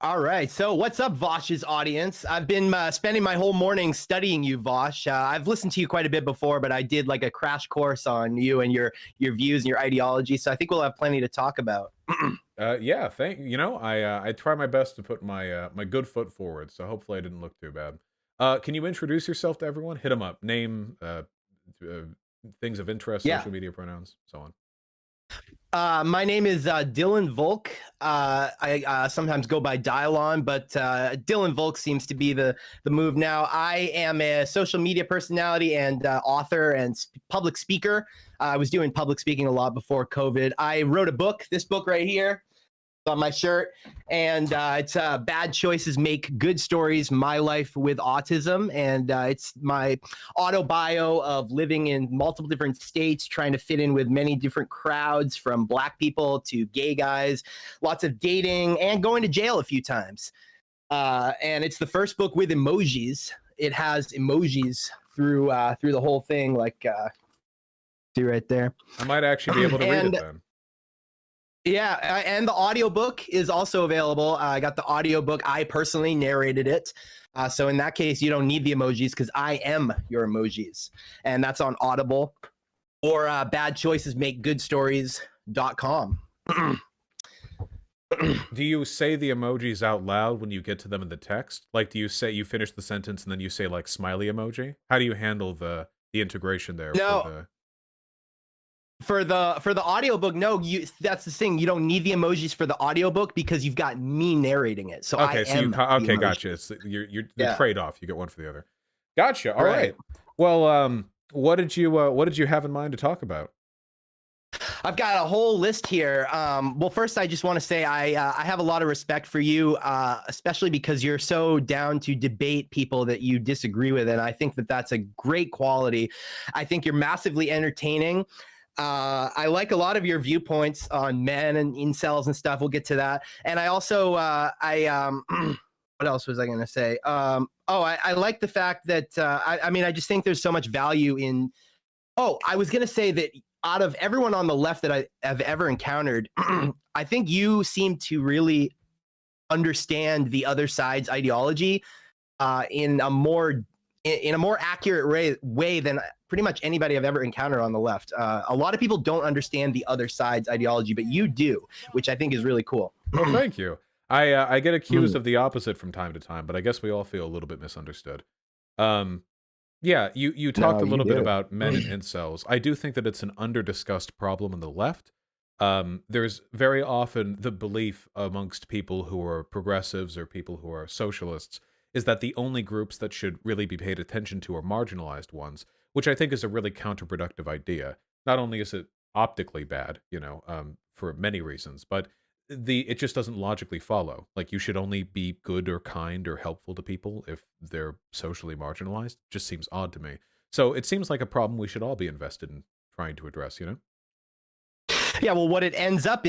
All right. So, what's up, Vaush's audience? I've been spending my whole morning studying you, Vaush. I've listened to you quite a bit before, but I did like a crash course on you and your views and your ideology. So, I think we'll have plenty to talk about. Yeah, I try my best to put my my good foot forward, so hopefully I didn't look too bad. Can you introduce yourself to everyone? Hit them up. Name, uh, things of interest, Yeah. social media pronouns, so on. My name is Dylan Volk. I sometimes go by Dylon, but Dylan Volk seems to be the move now. I am a social media personality and author and public speaker. I was doing public speaking a lot before COVID. I wrote a book, this book right here, on my shirt, and it's Bad Choices Make Good Stories, My Life with Autism, and it's my auto bio of living in multiple different states, trying to fit in with many different crowds, from Black people to gay guys, lots of dating, and going to jail a few times. And it's the first book with emojis. It has emojis through the whole thing, like see right there. I might actually be able to read it then. Yeah, and the audiobook is also available. I got the audiobook. I personally narrated it. So in that case, you don't need the emojis because I am your emojis. And that's on Audible or badchoicesmakegoodstories.com. Do you say the emojis out loud when you get to them in the text? Like, do you say, you finish the sentence and then you say like smiley emoji? How do you handle the integration there? No. For the audiobook, no, that's the thing. You don't need the emojis for the audiobook because you've got me narrating it. So okay, okay, gotcha. It's you're the trade-off. You get one for the other. Gotcha. All right. Well, what did you have in mind to talk about? I've got a whole list here. Well, first, I just want to say I have a lot of respect for you, especially because you're so down to debate people that you disagree with, and I think that that's a great quality. I think you're massively entertaining. I like a lot of your viewpoints on men and incels and stuff. We'll get to that. And I also, what else was I going to say? I like the fact that, I just think there's so much value in, I was going to say that out of everyone on the left that I have ever encountered, I think you seem to really understand the other side's ideology in a more accurate way than pretty much anybody I've ever encountered on the left. A lot of people don't understand the other side's ideology, but you do, which I think is really cool. Well, thank you. I get accused of the opposite from time to time, but I guess we all feel a little bit misunderstood. Yeah, you talked a little bit about men and incels. I do think that it's an under-discussed problem on the left. There's very often the belief amongst people who are progressives or people who are socialists is that the only groups that should really be paid attention to are marginalized ones, which I think is a really counterproductive idea. Not only is it optically bad, for many reasons, but it just doesn't logically follow. Like, you should only be good or kind or helpful to people if they're socially marginalized. It just seems odd to me. So it seems like a problem we should all be invested in trying to address, Yeah, well, what ends up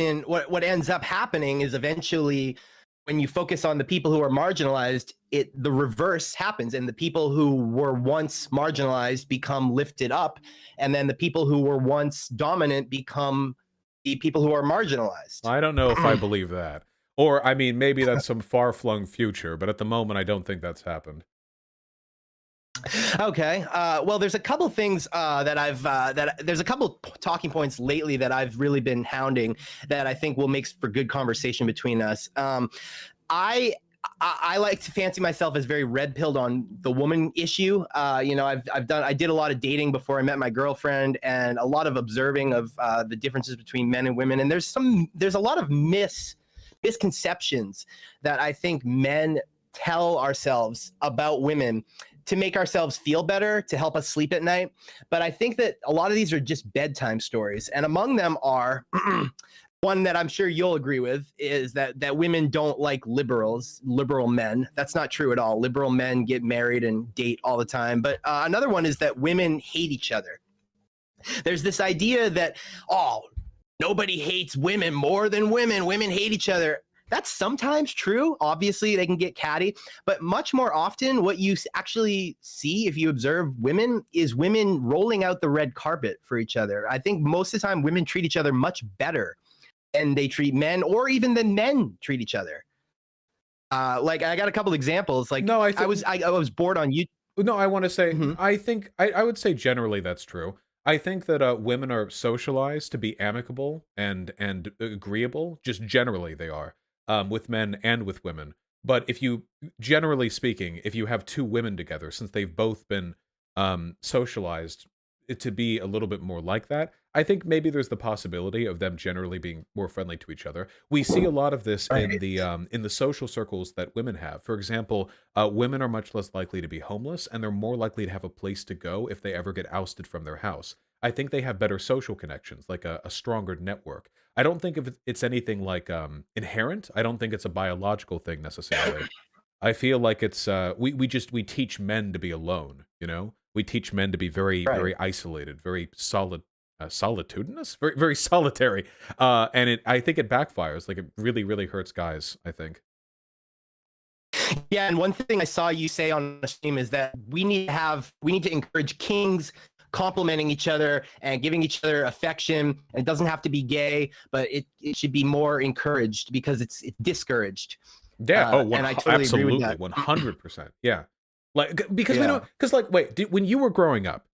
happening is eventually, when you focus on the people who are marginalized, the reverse happens, and the people who were once marginalized become lifted up, and then the people who were once dominant become the people who are marginalized. I don't know if I believe that. Or, I mean, maybe that's some far-flung future, but at the moment, I don't think that's happened. Okay. Well, there's a couple things there's a couple talking points lately that I've really been hounding that I think will make for good conversation between us. I like to fancy myself as very red-pilled on the woman issue. I did a lot of dating before I met my girlfriend, and a lot of observing of the differences between men and women. And there's a lot of misconceptions that I think men tell ourselves about women to make ourselves feel better, to help us sleep at night. But I think that a lot of these are just bedtime stories. And among them are one that I'm sure you'll agree with is that women don't like liberal men. That's not true at all. Liberal men get married and date all the time. But another one is that women hate each other. There's this idea that, nobody hates women more than women. Women hate each other. That's sometimes true. Obviously, they can get catty, but much more often, what you actually see if you observe women is women rolling out the red carpet for each other. I think most of the time, women treat each other much better than they treat men, or even than men treat each other. Like I got a couple examples. Like No, I was bored on YouTube. No, I want to say, Mhm. I think, I would say generally that's true. I think that women are socialized to be amicable and agreeable. Just generally, they are with men and with women. But if you, generally speaking, if you have two women together, since they've both been socialized to be a little bit more like that, I think maybe there's the possibility of them generally being more friendly to each other. We see a lot of this Right. in the social circles that women have. For example, women are much less likely to be homeless, and they're more likely to have a place to go if they ever get ousted from their house. I think they have better social connections, like a stronger network. I don't think if it's anything like inherent. I don't think it's a biological thing necessarily. I feel like it's we teach men to be alone. You know, we teach men to be very Right. very isolated, very solitudinous, very very solitary, and I think it backfires. Like it really really hurts guys. I think. Yeah, and one thing I saw you say on the stream is that we need to encourage kings complimenting each other and giving each other affection. And it doesn't have to be gay, but it should be more encouraged because it's discouraged. Yeah. Oh, And I totally agree with absolutely, that. 100%. Yeah. Like because we don't Yeah. because like wait, when you were growing up,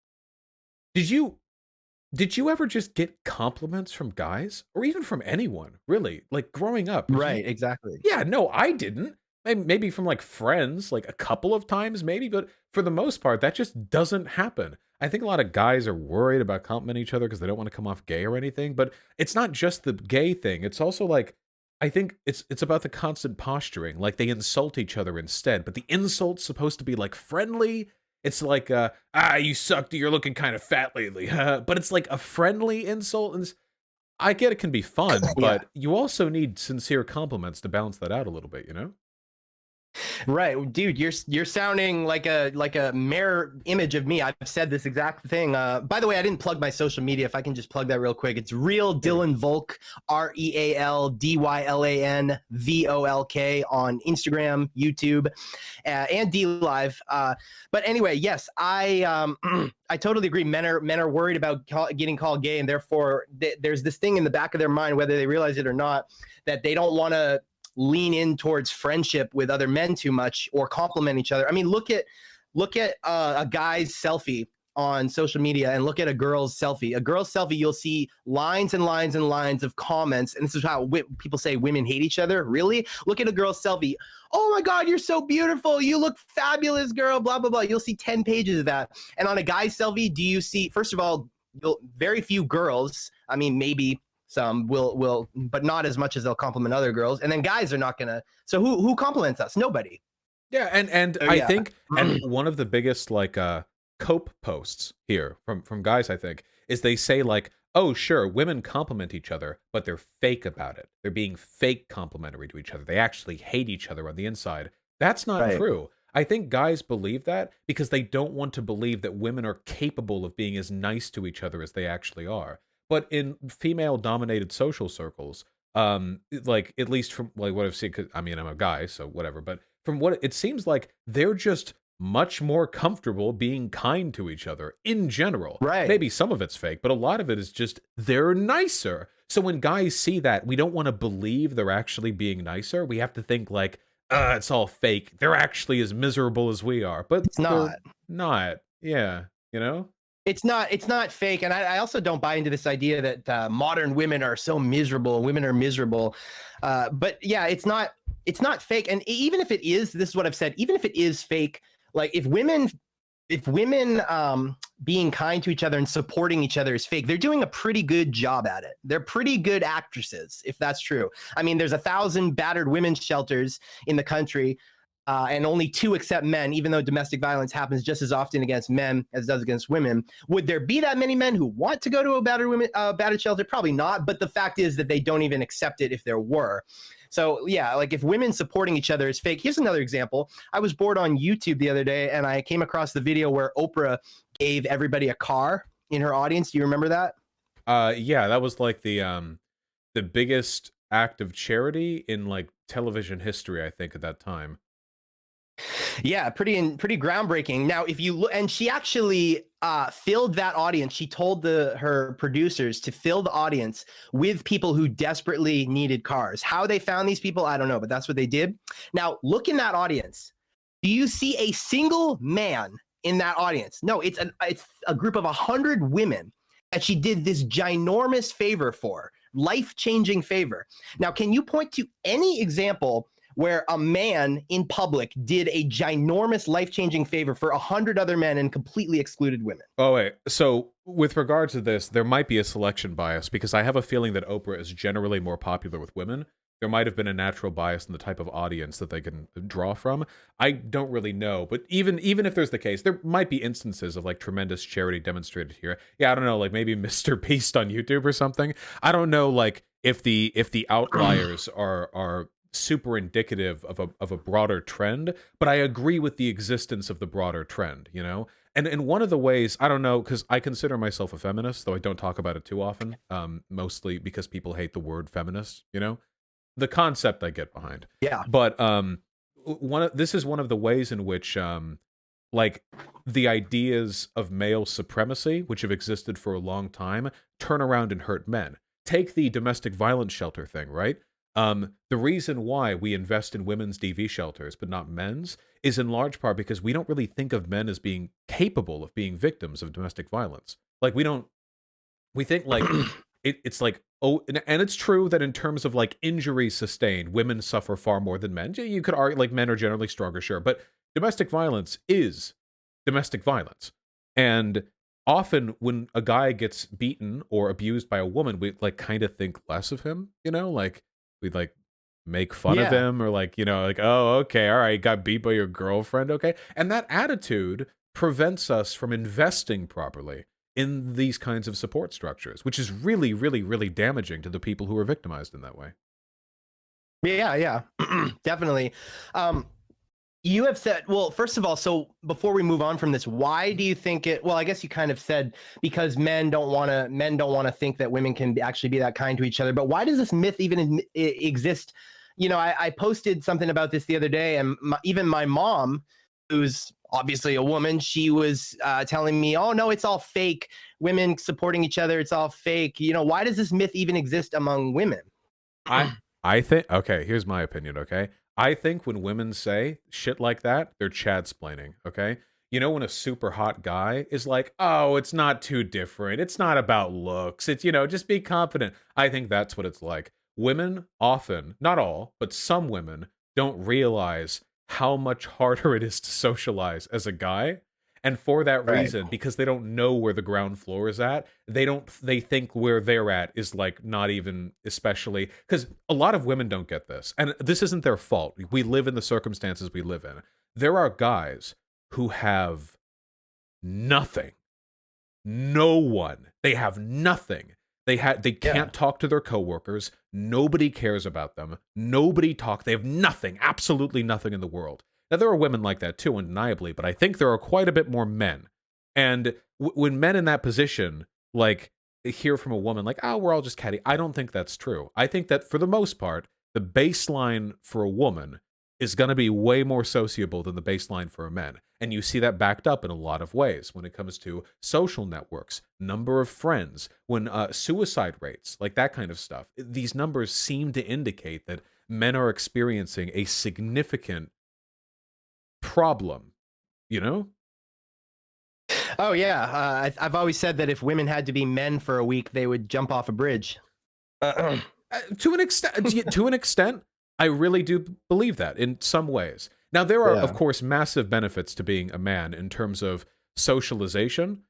did you ever just get compliments from guys or even from anyone really? Like growing up, Right, exactly. yeah, no, I didn't. Maybe from like friends, like a couple of times, maybe, but for the most part, that just doesn't happen. I think a lot of guys are worried about complimenting each other because they don't want to come off gay or anything. But it's not just the gay thing. It's also like I think it's about the constant posturing. Like they insult each other instead, but the insult's supposed to be like friendly. It's like you sucked. You're looking kind of fat lately, but it's like a friendly insult. And I get it can be fun, Yeah. but you also need sincere compliments to balance that out a little bit, you know? Right, dude, you're sounding like a mirror image of me. I've said this exact thing. By the way, I didn't plug my social media. If I can just plug that real quick, it's Real Dylan Volk, RealDylanVolk on Instagram, YouTube, and D Live. But anyway, yes, I I totally agree. Men are worried about getting called gay, and therefore there's this thing in the back of their mind, whether they realize it or not, that they don't want to lean in towards friendship with other men too much or compliment each other. I mean, look at a guy's selfie on social media and look at a girl's selfie. A girl's selfie, you'll see lines and lines and lines of comments. And this is how people say women hate each other. Really? Look at a girl's selfie. Oh my God, you're so beautiful. You look fabulous, girl. Blah, blah, blah. You'll see 10 pages of that. And on a guy's selfie, do you see, first of all, very few girls, I mean, maybe some will, but not as much as they'll compliment other girls. And then guys are not gonna. So who compliments us? Nobody. Yeah, and So I yeah, think and one of the biggest like cope posts here from guys I think is they say like, "Oh, sure, women compliment each other, but they're fake about it. They're being fake complimentary to each other. They actually hate each other on the inside." That's not right. true. I think guys believe that because they don't want to believe that women are capable of being as nice to each other as they actually are. But in female dominated social circles, like at least from like what I've seen, 'cause, I mean, I'm a guy, so whatever, but from what it seems like they're just much more comfortable being kind to each other in general. Right. Maybe some of it's fake, but a lot of it is just they're nicer. So when guys see that, we don't want to believe they're actually being nicer. We have to think like, it's all fake. They're actually as miserable as we are, but It's they're not. not. Yeah, you know? It's not fake. And I also don't buy into this idea that modern women are so miserable. Women are miserable. But yeah, it's not fake. And even if it is, this is what I've said. Even if it is fake, like if women being kind to each other and supporting each other is fake, they're doing a pretty good job at it. They're pretty good actresses, if that's true. I mean, there's 1,000 battered women's shelters in the country. And only 2 accept men, even though domestic violence happens just as often against men as it does against women. Would there be that many men who want to go to a battered shelter? Probably not. But the fact is that they don't even accept it if there were. So yeah, like if women supporting each other is fake. Here's another example. I was bored on YouTube the other day, and I came across the video where Oprah gave everybody a car in her audience. Do you remember that? Yeah, that was like the biggest act of charity in like television history, I think, at that time. Yeah, pretty groundbreaking. Now, if you look, and she actually filled that audience. She told her producers to fill the audience with people who desperately needed cars. How they found these people, I don't know, but that's what they did. Now, look in that audience. Do you see a single man in that audience? No, it's a group of 100 women that she did this ginormous favor for, life-changing favor. Now, can you point to any example where a man in public did a ginormous life-changing favor for 100 other men and completely excluded women? Oh, wait. So with regard to this, there might be a selection bias because I have a feeling that Oprah is generally more popular with women. There might have been a natural bias in the type of audience that they can draw from. I don't really know, but even if there's the case, there might be instances of like tremendous charity demonstrated here. Yeah, I don't know, like maybe Mr. Beast on YouTube or something. I don't know, like if the outliers are super indicative of a broader trend, but I agree with the existence of the broader trend, you know? And one of the ways, I don't know, because I consider myself a feminist, though I don't talk about it too often, mostly because people hate the word feminist, you know? The concept I get behind. Yeah. But this is one of the ways in which like the ideas of male supremacy, which have existed for a long time, turn around and hurt men. Take the domestic violence shelter thing, right? The reason why we invest in women's DV shelters but not men's is in large part because we don't really think of men as being capable of being victims of domestic violence. Like we think like it's like, oh, and it's true that in terms of like injuries sustained, women suffer far more than men. You could argue like men are generally stronger, sure, but domestic violence is domestic violence. And often when a guy gets beaten or abused by a woman, we like kind of think less of him, you know, like we'd like make fun of him or like, you know, like, oh, okay, all right, got beat by your girlfriend, okay. And that attitude prevents us from investing properly in these kinds of support structures, which is really, really, really damaging to the people who are victimized in that way. Yeah, definitely. You have said, well, first of all, so before we move on from this, why do you think it, well, I guess you kind of said because men don't want to think that women can actually be that kind to each other, but why does this myth even exist? You know, I posted something about this the other day, and even my mom, who's obviously a woman, she was telling me, oh no, it's all fake, women supporting each other, it's all fake. You know, why does this myth even exist among women? I think, okay, here's my opinion, okay? I think when women say shit like that, they're Chad-splaining, okay? You know when a super hot guy is like, oh, it's not too different, it's not about looks, it's, you know, just be confident. I think that's what it's like. Women often, not all, but some women don't realize how much harder it is to socialize as a guy. And for that reason, because they don't know where the ground floor is at, they think where they're at is like not even especially, because a lot of women don't get this. And this isn't their fault. We live in the circumstances we live in. There are guys who have nothing. No one. They have nothing. They can't talk to their coworkers. Nobody cares about them. They have nothing, absolutely nothing in the world. Now, there are women like that too, undeniably, but I think there are quite a bit more men. And when men in that position, like, hear from a woman, like, oh, we're all just catty, I don't think that's true. I think that for the most part, the baseline for a woman is going to be way more sociable than the baseline for a man. And you see that backed up in a lot of ways when it comes to social networks, number of friends, when suicide rates, like that kind of stuff. These numbers seem to indicate that men are experiencing a significant problem, you know? Oh yeah, I've always said that if women had to be men for a week, they would jump off a bridge. To an extent, I really do believe that in some ways. Now, there are, of course, massive benefits to being a man in terms of socialization,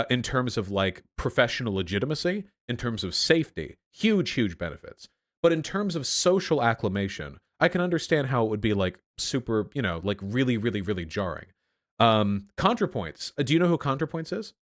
in terms of like professional legitimacy, in terms of safety, huge benefits. But in terms of social acclimation, I can understand how it would be like super, you know, like really jarring. ContraPoints. Do you know who ContraPoints is?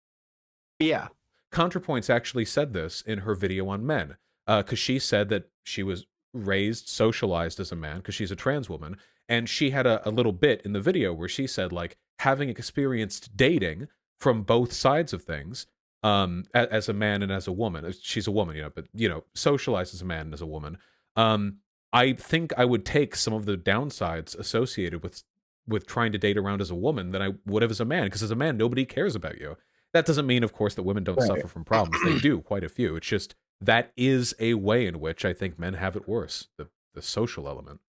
Yeah. ContraPoints actually said this in her video on men, because she said that she was raised, socialized as a man, because she's a trans woman, and she had a little bit in the video where she said, like, having experienced dating from both sides of things, as a man and as a woman. She's a woman, you know, but, you know, socialized as a man and as a woman. I think I would take some of the downsides associated with trying to date around as a woman than I would have as a man, because as a man, nobody cares about you. That doesn't mean, of course, that women don't Right. suffer from problems. They do, quite a few. It's just that is a way in which I think men have it worse, the social element.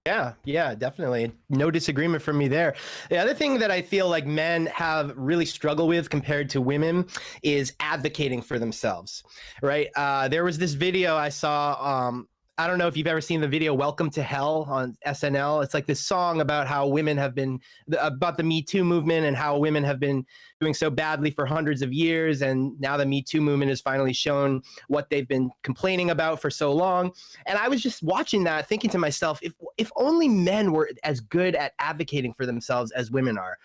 Yeah, yeah, definitely. No disagreement from me there. The other thing that I feel like men have really struggled with compared to women is advocating for themselves, right? There was this video I saw. I don't know if you've ever seen the video "Welcome to Hell" on SNL. It's like this song about how women have been about the Me Too movement and how women have been doing so badly for hundreds of years, and now the Me Too movement has finally shown what they've been complaining about for so long. And I was just watching that, thinking to myself, if only men were as good at advocating for themselves as women are.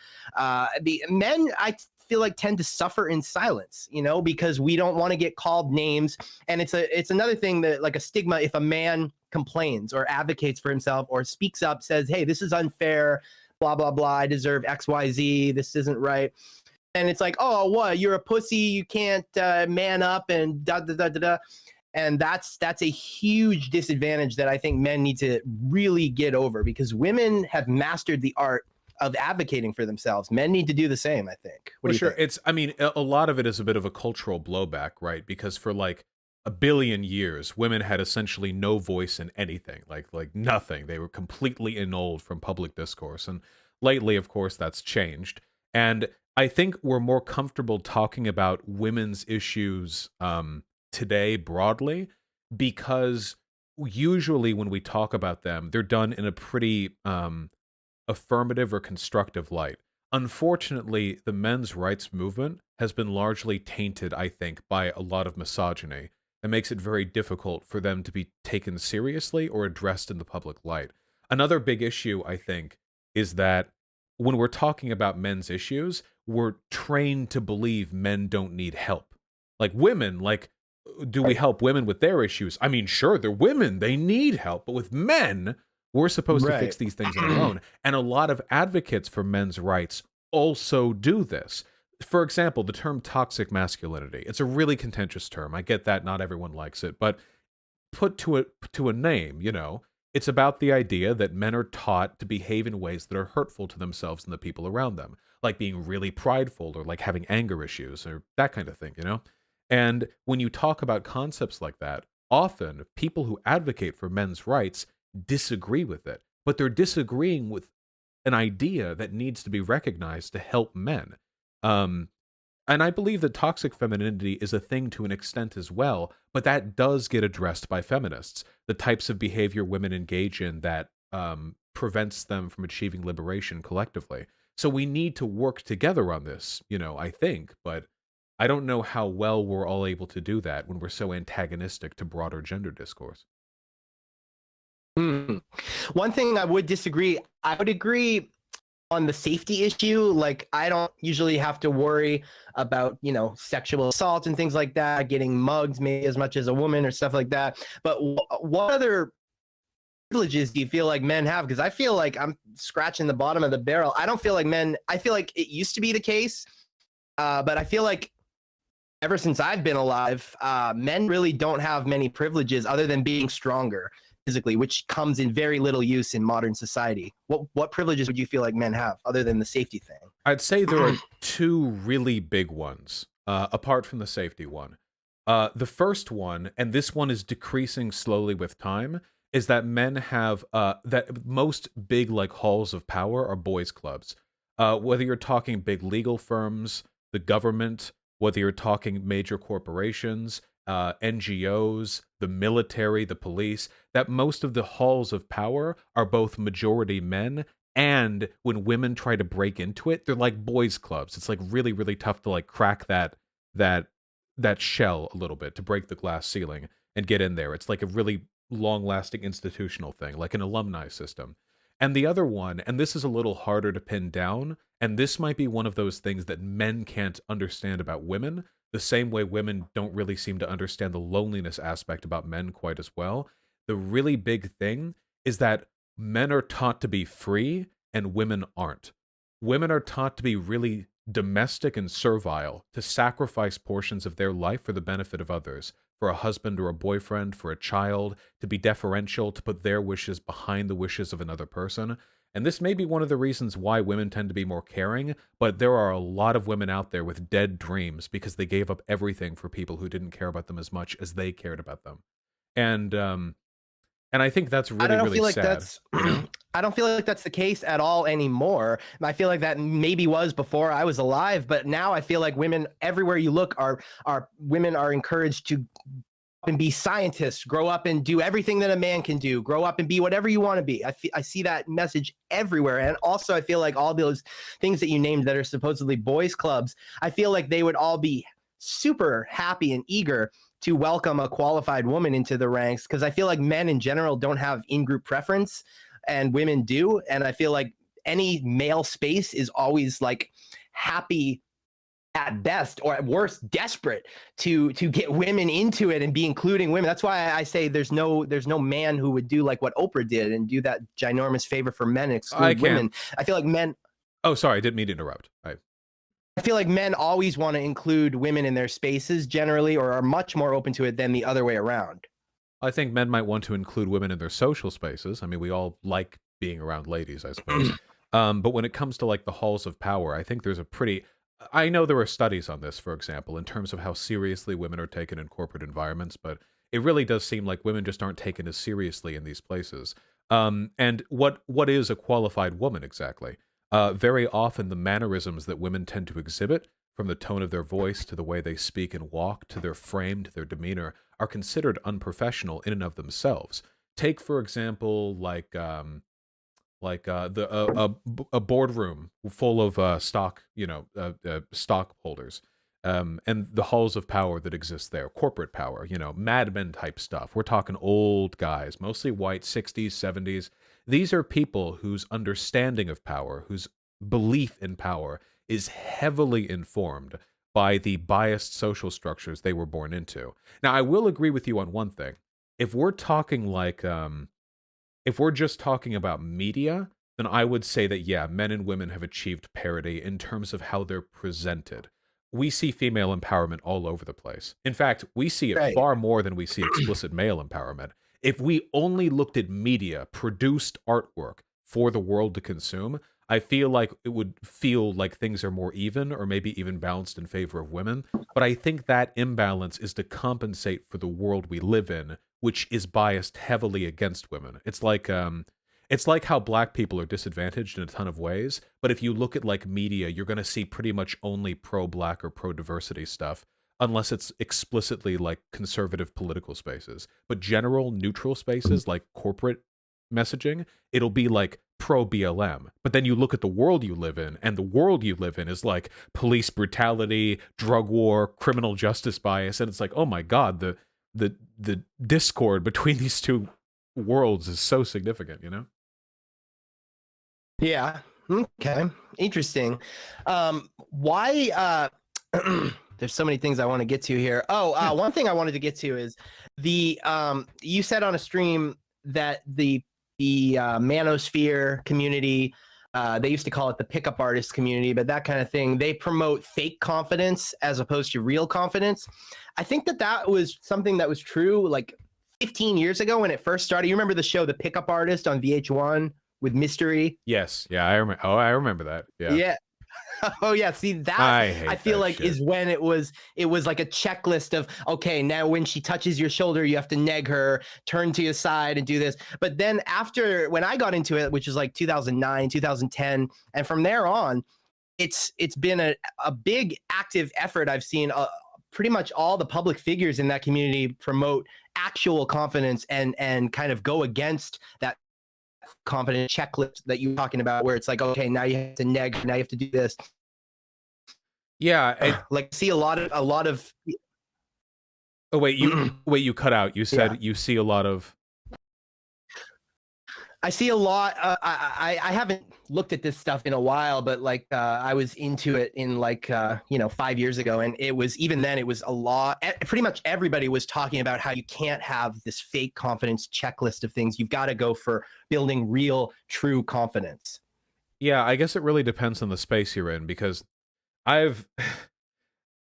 The men, I feel like, tend to suffer in silence, you know, because we don't want to get called names. And it's another thing that, like, a stigma if a man complains or advocates for himself or speaks up, says, hey, this is unfair, blah blah blah, I deserve XYZ, this isn't right. And it's like, oh, what, you're a pussy, you can't man up, and da da da da da. And that's a huge disadvantage that I think men need to really get over, because women have mastered the art of advocating for themselves. Men need to do the same, I think. What Well, do you sure. think? It's, I mean, a lot of it is a bit of a cultural blowback, right? Because for like a billion years, women had essentially no voice in anything, like nothing. They were completely annulled from public discourse. And lately, of course, that's changed. And I think we're more comfortable talking about women's issues today broadly, because usually when we talk about them, they're done in a pretty affirmative or constructive light. Unfortunately, the men's rights movement has been largely tainted, I think, by a lot of misogyny. It makes it very difficult for them to be taken seriously or addressed in the public light. Another big issue, I think, is that when we're talking about men's issues, we're trained to believe men don't need help. Like women, like, do we help women with their issues? I mean, sure, they're women, they need help, but with men, we're supposed to fix Right. these things on our own. And a lot of advocates for men's rights also do this. For example, the term toxic masculinity. It's a really contentious term. I get that not everyone likes it, but put to a name, you know, it's about the idea that men are taught to behave in ways that are hurtful to themselves and the people around them, like being really prideful or like having anger issues or that kind of thing, you know? And when you talk about concepts like that, often people who advocate for men's rights disagree with it, but they're disagreeing with an idea that needs to be recognized to help men. Um, and I believe that toxic femininity is a thing to an extent as well, but that does get addressed by feminists. The types of behavior women engage in that prevents them from achieving liberation collectively. So we need to work together on this, you know, I think, but I don't know how well we're all able to do that when we're so antagonistic to broader gender discourse. Hmm. One thing I would disagree, I would agree on the safety issue. Like, I don't usually have to worry about, you know, sexual assault and things like that, getting mugged maybe as much as a woman or stuff like that. But what other privileges do you feel like men have? Because I feel like I'm scratching the bottom of the barrel. I don't feel like men, I feel like it used to be the case, but I feel like ever since I've been alive, men really don't have many privileges other than being stronger physically, which comes in very little use in modern society. What privileges would you feel like men have other than the safety I'd say there thing? are two really big ones, apart from the safety one. The first one, and this one is decreasing slowly with time, is that men have that most big like halls of power are boys' clubs. Whether you're talking big legal firms, the government, whether you're talking major corporations, NGOs, the military, the police, that most of the halls of power are both majority men, and when women try to break into it, they're like boys clubs. It's like really really tough to like crack that that shell a little bit, to break the glass ceiling and get in there. It's like a really long lasting institutional thing, like an alumni system. And the other one, and this is a little harder to pin down, and this might be one of those things that men can't understand about women, the same way women don't really seem to understand the loneliness aspect about men quite as well. The really big thing is that men are taught to be free and women aren't. Women are taught to be really domestic and servile to sacrifice portions of their life for the benefit of others, for a husband or a boyfriend, for a child, to be deferential, to put their wishes behind the wishes of another person. And this may be one of the reasons why women tend to be more caring, but there are a lot of women out there with dead dreams because they gave up everything for people who didn't care about them as much as they cared about them. And I think that's I really, don't really feel like sad, that's you know? I don't feel like that's the case at all anymore. I feel like that maybe was before I was alive, but now I feel like women everywhere you look are women are encouraged to and be scientists, grow up and do everything that a man can do, grow up and be whatever you want to be. I see that message everywhere. And also I feel like all those things that you named that are supposedly boys clubs, I feel like they would all be super happy and eager to welcome a qualified woman into the ranks, because I feel like men in general don't have in-group preference and women do. And I feel like any male space is always like happy at best, or at worst desperate to get women into it and be including women. That's why I say there's no man who would do like what Oprah did and do that ginormous favor for men and exclude women. I feel like men Oh, sorry, I didn't mean to interrupt. I feel like men always want to include women in their spaces generally, or are much more open to it than the other way around. I think men might want to include women in their social spaces. I mean, we all like being around ladies, I suppose. But when it comes to like the halls of power, I think there's a pretty. I know there are studies on this, for example, in terms of how seriously women are taken in corporate environments, but it really does seem like women just aren't taken as seriously in these places. And what is a qualified woman exactly? Very often, the mannerisms that women tend to exhibit, from the tone of their voice to the way they speak and walk to their frame to their demeanor, are considered unprofessional in and of themselves. Take, for example, a boardroom full of stockholders, and the halls of power that exist there, corporate power, Mad Men type stuff. We're talking old guys, mostly white, 60s, 70s. These are people whose understanding of power, whose belief in power is heavily informed by the biased social structures they were born into. Now, I will agree with you on one thing. If we're talking if we're just talking about media, then I would say that, yeah, men and women have achieved parity in terms of how they're presented. We see female empowerment all over the place. In fact, we see it far more than we see explicit male empowerment. If we only looked at media, produced artwork for the world to consume, I feel like it would feel like things are more even, or maybe even balanced in favor of women. But I think that imbalance is to compensate for the world we live in, which is biased heavily against women. It's like how black people are disadvantaged in a ton of ways, but if you look at like media, you're going to see pretty much only pro-black or pro-diversity stuff, unless it's explicitly like conservative political spaces. But general neutral spaces like corporate messaging, it'll be like pro-BLM. But then you look at the world you live in, and the world you live in is like police brutality, drug war, criminal justice bias, and it's like, oh my God, the discord between these two worlds is so significant, Yeah. Okay. Interesting. Why there's so many things I want to get to here. One thing I wanted to get to is the you said on a stream that the manosphere community, they used to call it the pickup artist community, but that kind of thing, they promote fake confidence as opposed to real confidence. I think that was something that was true like 15 years ago when it first started. You remember the show The Pickup Artist on VH1 with Mystery? Yes. Yeah, I remember. Oh, I remember that. Yeah. Yeah. Oh yeah, see that I feel like shit is when it was like a checklist of, okay, now when she touches your shoulder, you have to neg her, turn to your side and do this. But then after, when I got into it, which is like 2009, 2010, and from there on, it's been a big active effort. I've seen pretty much all the public figures in that community promote actual confidence and kind of go against that confident checklist that you're talking about, where it's like, okay, now you have to neg, now you have to do this. Yeah, like see a lot of oh wait, you cut out. You said you see a lot of. I see a lot. I haven't looked at this stuff in a while, but like I was into it in like 5 years ago, and it was, even then it was a lot. Pretty much everybody was talking about how you can't have this fake confidence checklist of things. You've got to go for building real, true confidence. Yeah, I guess it really depends on the space you're in, because I've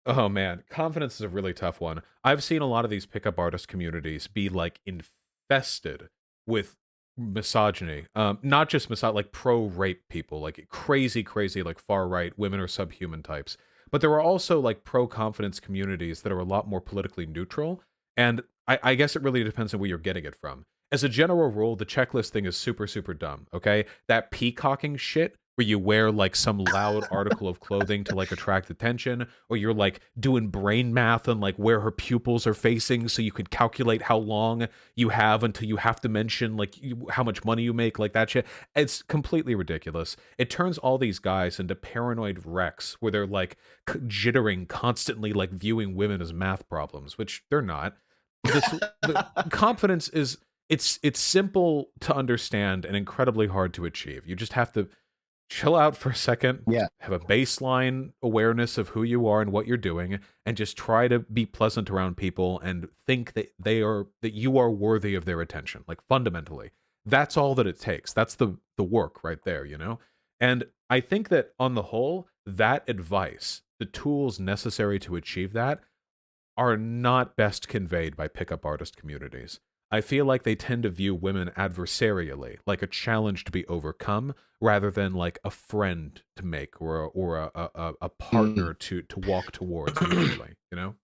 oh man, confidence is a really tough one. I've seen a lot of these pickup artist communities be like infested with misogyny. Not just like pro rape people, like crazy, crazy, like far right women or subhuman types. But there are also like pro confidence communities that are a lot more politically neutral. And I guess it really depends on where you're getting it from. As a general rule, the checklist thing is super, super dumb. Okay, that peacocking shit where you wear like some loud article of clothing to like attract attention, or you're like doing brain math on like where her pupils are facing so you can calculate how long you have until you have to mention like how much money you make, like that shit. It's completely ridiculous. It turns all these guys into paranoid wrecks where they're like jittering constantly, like viewing women as math problems, which they're not. The confidence is it's simple to understand and incredibly hard to achieve. You just have to chill out for a second, Yeah. have a baseline awareness of who you are and what you're doing, and just try to be pleasant around people and think that that you are worthy of their attention. Like fundamentally, that's all that it takes. That's the work right there, you know. And I think that on the whole, that advice, the tools necessary to achieve that, are not best conveyed by pickup artist communities. I feel like they tend to view women adversarially, like a challenge to be overcome, rather than like a friend to make or a partner to walk towards mutually. You know.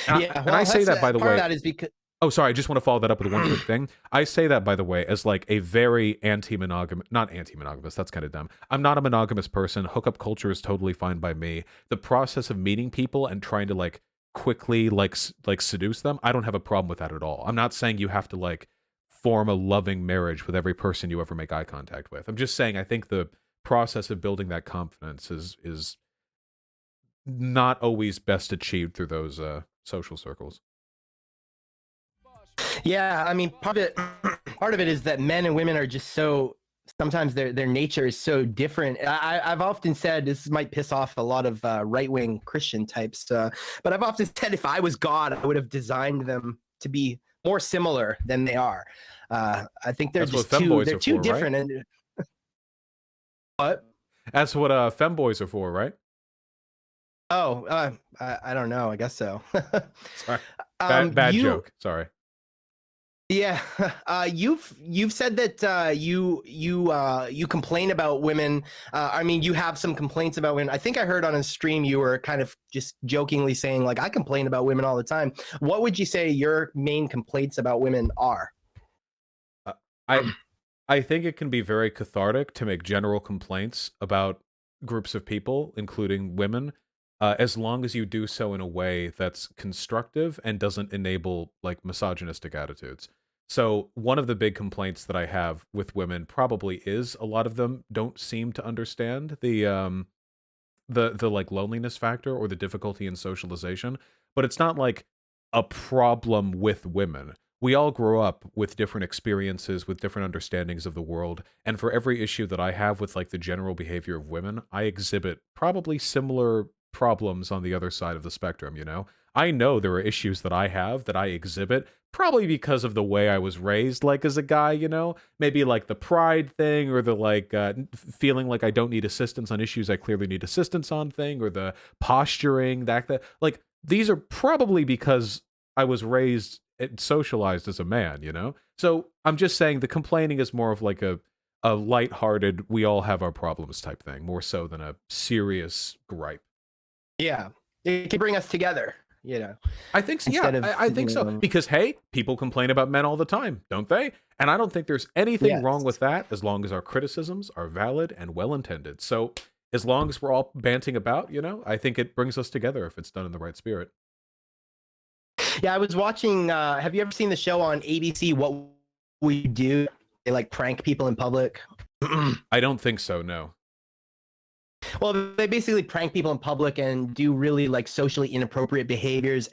Yeah, And I well, say that's that by the part of way. that is because Oh, sorry. I just want to follow that up with one quick thing. I say that, by the way, as like a very anti-monogamous, not anti-monogamous. That's kind of dumb. I'm not a monogamous person. Hookup culture is totally fine by me. The process of meeting people and trying to like quickly like seduce them, I don't have a problem with that at all. I'm not saying you have to like form a loving marriage with every person you ever make eye contact with. I'm just saying I think the process of building that confidence is not always best achieved through those social circles. yeah, I mean, part of it is that men and women are just so sometimes their nature is so different. I've often said this might piss off a lot of right wing Christian types, but I've often said if I was God, I would have designed them to be more similar than they are. I think That's what femboys are too for, right? different. And what? That's what femboys are for, right? Oh, I don't know. I guess so. Sorry. Bad joke. Sorry. Yeah, you've said that you complain about women. I mean, you have some complaints about women. I think I heard on a stream you were kind of just jokingly saying like I complain about women all the time. What would you say your main complaints about women are? I I think it can be very cathartic to make general complaints about groups of people, including women, as long as you do so in a way that's constructive and doesn't enable like misogynistic attitudes. So, one of the big complaints that I have with women probably is a lot of them don't seem to understand the like loneliness factor or the difficulty in socialization, but it's not like a problem with women. We all grow up with different experiences, with different understandings of the world, and for every issue that I have with like the general behavior of women, I exhibit probably similar problems on the other side of the spectrum, you know? I know there are issues that I have that I exhibit probably because of the way I was raised like as a guy, you know? Maybe like the pride thing or the like feeling like I don't need assistance on issues I clearly need assistance on thing, or the posturing that like these are probably because I was raised and socialized as a man, you know? So I'm just saying the complaining is more of like a lighthearted, we all have our problems type thing, more so than a serious gripe. Yeah, it can bring us together. I think so. Instead Yeah, of I think so. Because hey, people complain about men all the time, don't they? And I don't think there's anything wrong yes. with that as long as our criticisms are valid and well intended. So as long as we're all banting about, you know, I think it brings us together if it's done in the right spirit. Yeah, I was watching. Have you ever seen the show on ABC? What We Do? They like prank people in public. I don't think so, no. Well, they basically prank people in public and do really like socially inappropriate behaviors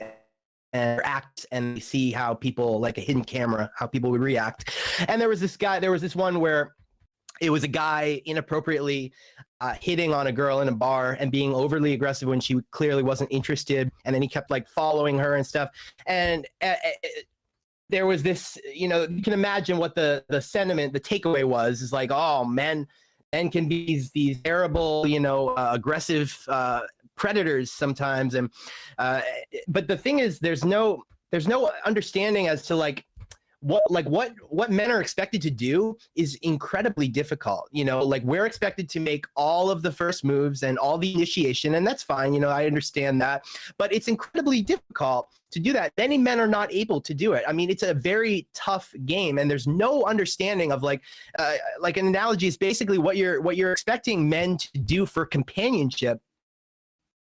and acts, and they see how people, like a hidden camera, how people would react. And there was this one where it was a guy inappropriately hitting on a girl in a bar and being overly aggressive when she clearly wasn't interested, and then he kept like following her and stuff. And there was this, you can imagine what the sentiment, the takeaway was, is like, oh, men men can be these terrible, aggressive predators sometimes. And but the thing is, there's no understanding as to what men are expected to do is incredibly difficult. We're expected to make all of the first moves and all the initiation, and that's fine. I understand that, but it's incredibly difficult to do that. Many men are not able to do it. I mean, it's a very tough game, and there's no understanding of like an analogy is basically what you're expecting men to do for companionship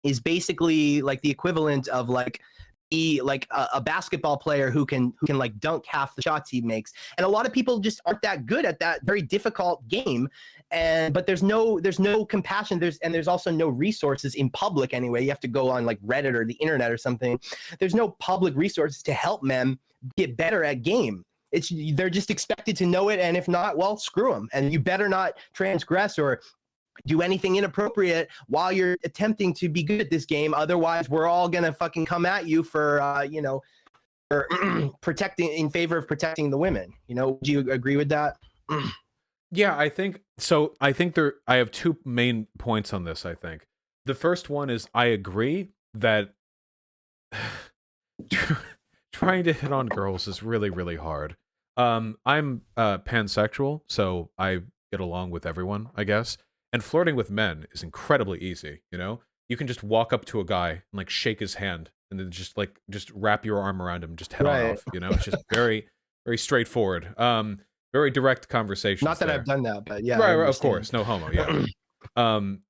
is basically like the equivalent of a basketball player who can like dunk half the shots he makes. And a lot of people just aren't that good at that very difficult game. But there's no compassion. There's also no resources in public anyway. You have to go on like Reddit or the internet or something. There's no public resources to help men get better at game. They're just expected to know it, and if not, well, screw them. And you better not transgress or do anything inappropriate while you're attempting to be good at this game. Otherwise, we're all gonna fucking come at you for for protecting in favor of protecting the women. Would you agree with that? Yeah, I think so. I think I have two main points on this. I think the first one is I agree that trying to hit on girls is really, really hard. I'm pansexual, so I get along with everyone, I guess. And flirting with men is incredibly easy, You can just walk up to a guy and like shake his hand and then just wrap your arm around him and just head on off, It's just very, very straightforward. Very direct conversation. Not that I've done that, but yeah. Right, of course. No homo, yeah.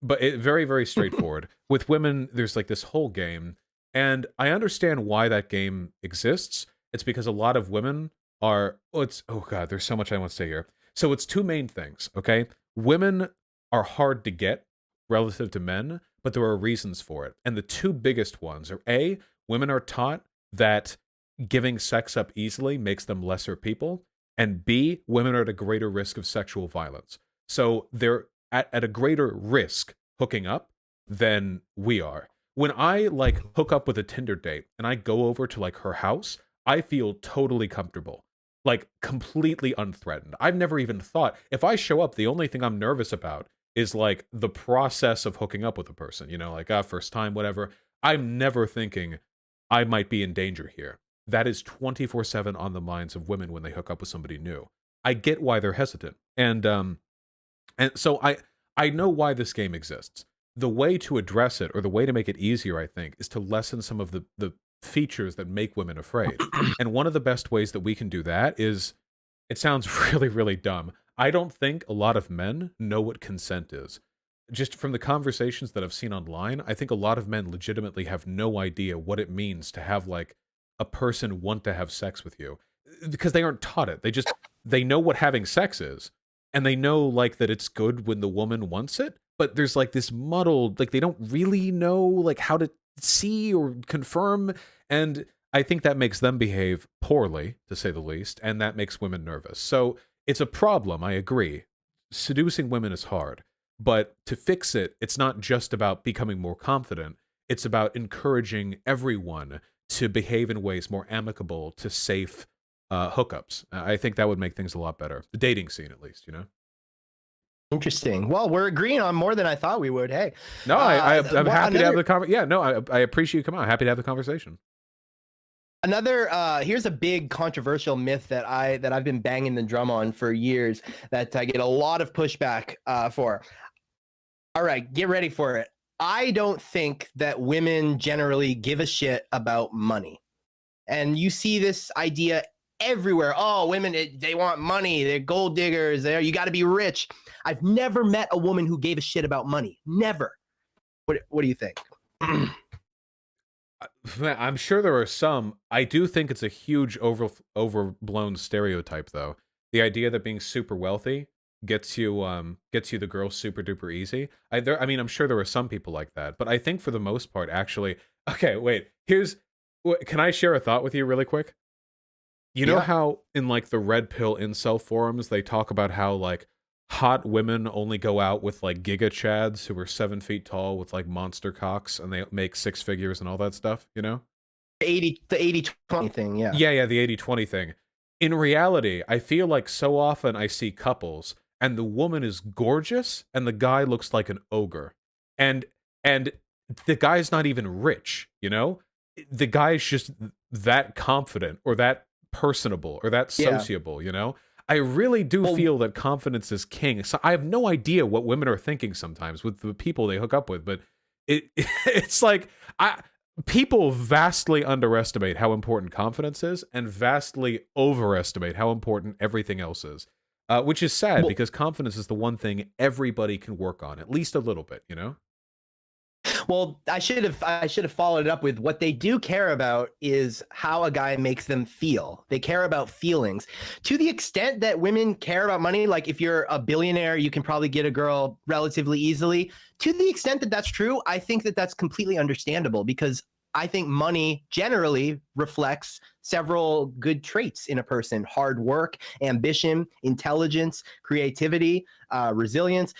But very, very straightforward. With women, there's like this whole game, and I understand why that game exists. It's because a lot of women are oh god, there's so much I want to say here. So it's two main things, okay? Women are hard to get relative to men, but there are reasons for it. And the two biggest ones are A, women are taught that giving sex up easily makes them lesser people, and B, women are at a greater risk of sexual violence. So they're at a greater risk hooking up than we are. When I like hook up with a Tinder date and I go over to like her house, I feel totally comfortable. Like completely unthreatened. I've never even thought, if I show up, the only thing I'm nervous about is like the process of hooking up with a person, first time, whatever. I'm never thinking I might be in danger here. That is 24/7 on the minds of women when they hook up with somebody new. I get why they're hesitant. And so I know why this game exists. The way to address it, or the way to make it easier, I think, is to lessen some of the features that make women afraid. And one of the best ways that we can do that is, it sounds really, really dumb. I don't think a lot of men know what consent is. Just from the conversations that I've seen online, I think a lot of men legitimately have no idea what it means to have like a person want to have sex with you, because they aren't taught it. They know what having sex is, and they know like that it's good when the woman wants it, but there's like this muddled, like they don't really know like how to see or confirm, and I think that makes them behave poorly, to say the least, and that makes women nervous. So it's a problem, I agree. Seducing women is hard, but to fix it, it's not just about becoming more confident. It's about encouraging everyone to behave in ways more amicable to safe hookups. I think that would make things a lot better. The dating scene, at least, Interesting. Well, we're agreeing on more than I thought we would. Hey. No, I'm happy to have the conversation. Yeah, no, I appreciate you coming on. Happy to have the conversation. Another here's a big controversial myth that I've been banging the drum on for years that I get a lot of pushback for. All right, get ready for it. I don't think that women generally give a shit about money. And you see this idea everywhere. Oh, women, they want money. They're gold diggers. You got to be rich. I've never met a woman who gave a shit about money. Never. What do you think? I'm sure there are some. I do think it's a huge overblown stereotype, though. The idea that being super wealthy gets you the girl super duper easy. I mean, I'm sure there are some people like that, but I think for the most part, actually. Okay, wait. Can I share a thought with you really quick? You know how in like the red pill incel forums they talk about how like hot women only go out with like giga chads who are 7 feet tall with like monster cocks, and they make 6 figures and all that stuff, The 80-20 thing, yeah. Yeah, the 80-20 thing. In reality, I feel like so often I see couples and the woman is gorgeous and the guy looks like an ogre. And the guy's not even rich, you know? The guy's just that confident or that personable or that sociable, you know? I really do feel that confidence is king. So I have no idea what women are thinking sometimes with the people they hook up with, but it's like people vastly underestimate how important confidence is and vastly overestimate how important everything else is. Which is sad because confidence is the one thing everybody can work on, at least a little bit, you know? Well, I should have followed it up with what they do care about is how a guy makes them feel. They care about feelings. To the extent that women care about money, like if you're a billionaire, you can probably get a girl relatively easily. To the extent that that's true, I think that that's completely understandable because I think money generally reflects several good traits in a person: hard work, ambition, intelligence, creativity, resilience.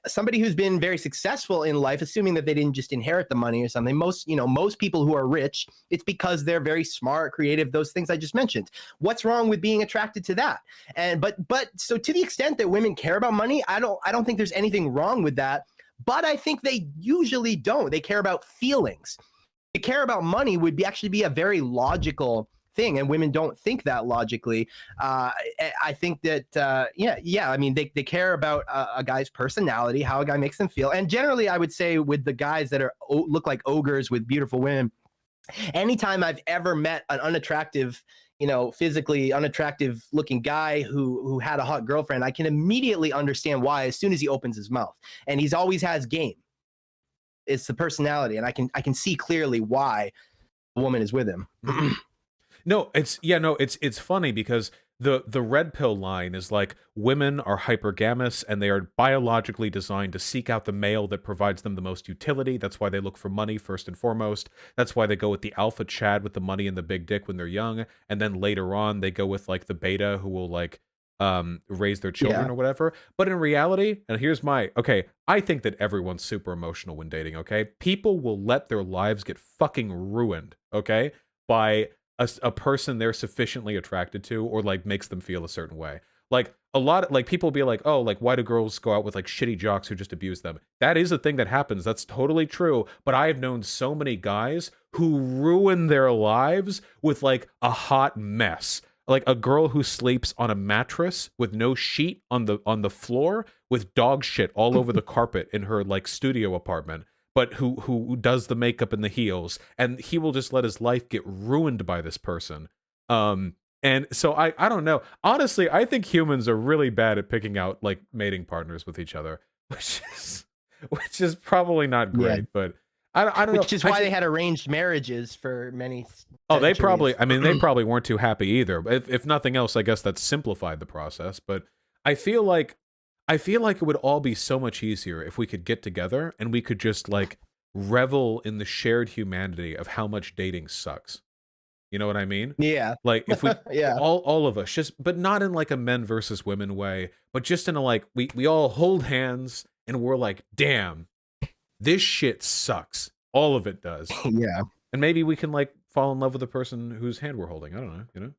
Somebody who's been very successful in life, assuming that they didn't just inherit the money or something. Most people who are rich, it's because they're very smart, creative, those things I just mentioned. What's wrong with being attracted to that? But so to the extent that women care about money, I don't think there's anything wrong with that. But I think they usually don't. They care about feelings. To care about money would actually be a very logical thing, and women don't think that logically. I think that I mean they care about a guy's personality, how a guy makes them feel, and generally I would say with the guys that look like ogres with beautiful women, anytime I've ever met an unattractive, physically unattractive looking guy who had a hot girlfriend, I can immediately understand why as soon as he opens his mouth, and he's always has game. It's the personality, and I can see clearly why a woman is with him. It's funny because the red pill line is like women are hypergamous and they are biologically designed to seek out the male that provides them the most utility. That's why they look for money first and foremost. That's why they go with the alpha Chad with the money and the big dick when they're young, and then later on they go with like the beta who will like raise their children or whatever. But in reality, and here's I think that everyone's super emotional when dating, okay? People will let their lives get fucking ruined, okay? By a person they're sufficiently attracted to or like makes them feel a certain way. Like a lot of like people be like, oh, like why do girls go out with like shitty jocks who just abuse them? That is a thing that happens. That's totally true. But I have known so many guys who ruin their lives with like a hot mess. Like a girl who sleeps on a mattress with no sheet on the floor with dog shit all over the carpet in her like studio apartment, but who does the makeup and the heels, and he will just let his life get ruined by this person. And so I don't know. Honestly, I think humans are really bad at picking out like mating partners with each other, which is probably not great, but I don't know. Which is why they had arranged marriages for many centuries. Oh, they probably weren't too happy either. If nothing else, I guess that simplified the process. But I feel like it would all be so much easier if we could get together and we could just like revel in the shared humanity of how much dating sucks. You know what I mean? Yeah. Like if we all of us just, but not in like a men versus women way, but just in a like we all hold hands and we're like, damn, this shit sucks. All of it does. Yeah. And maybe we can like fall in love with the person whose hand we're holding. I don't know, you know?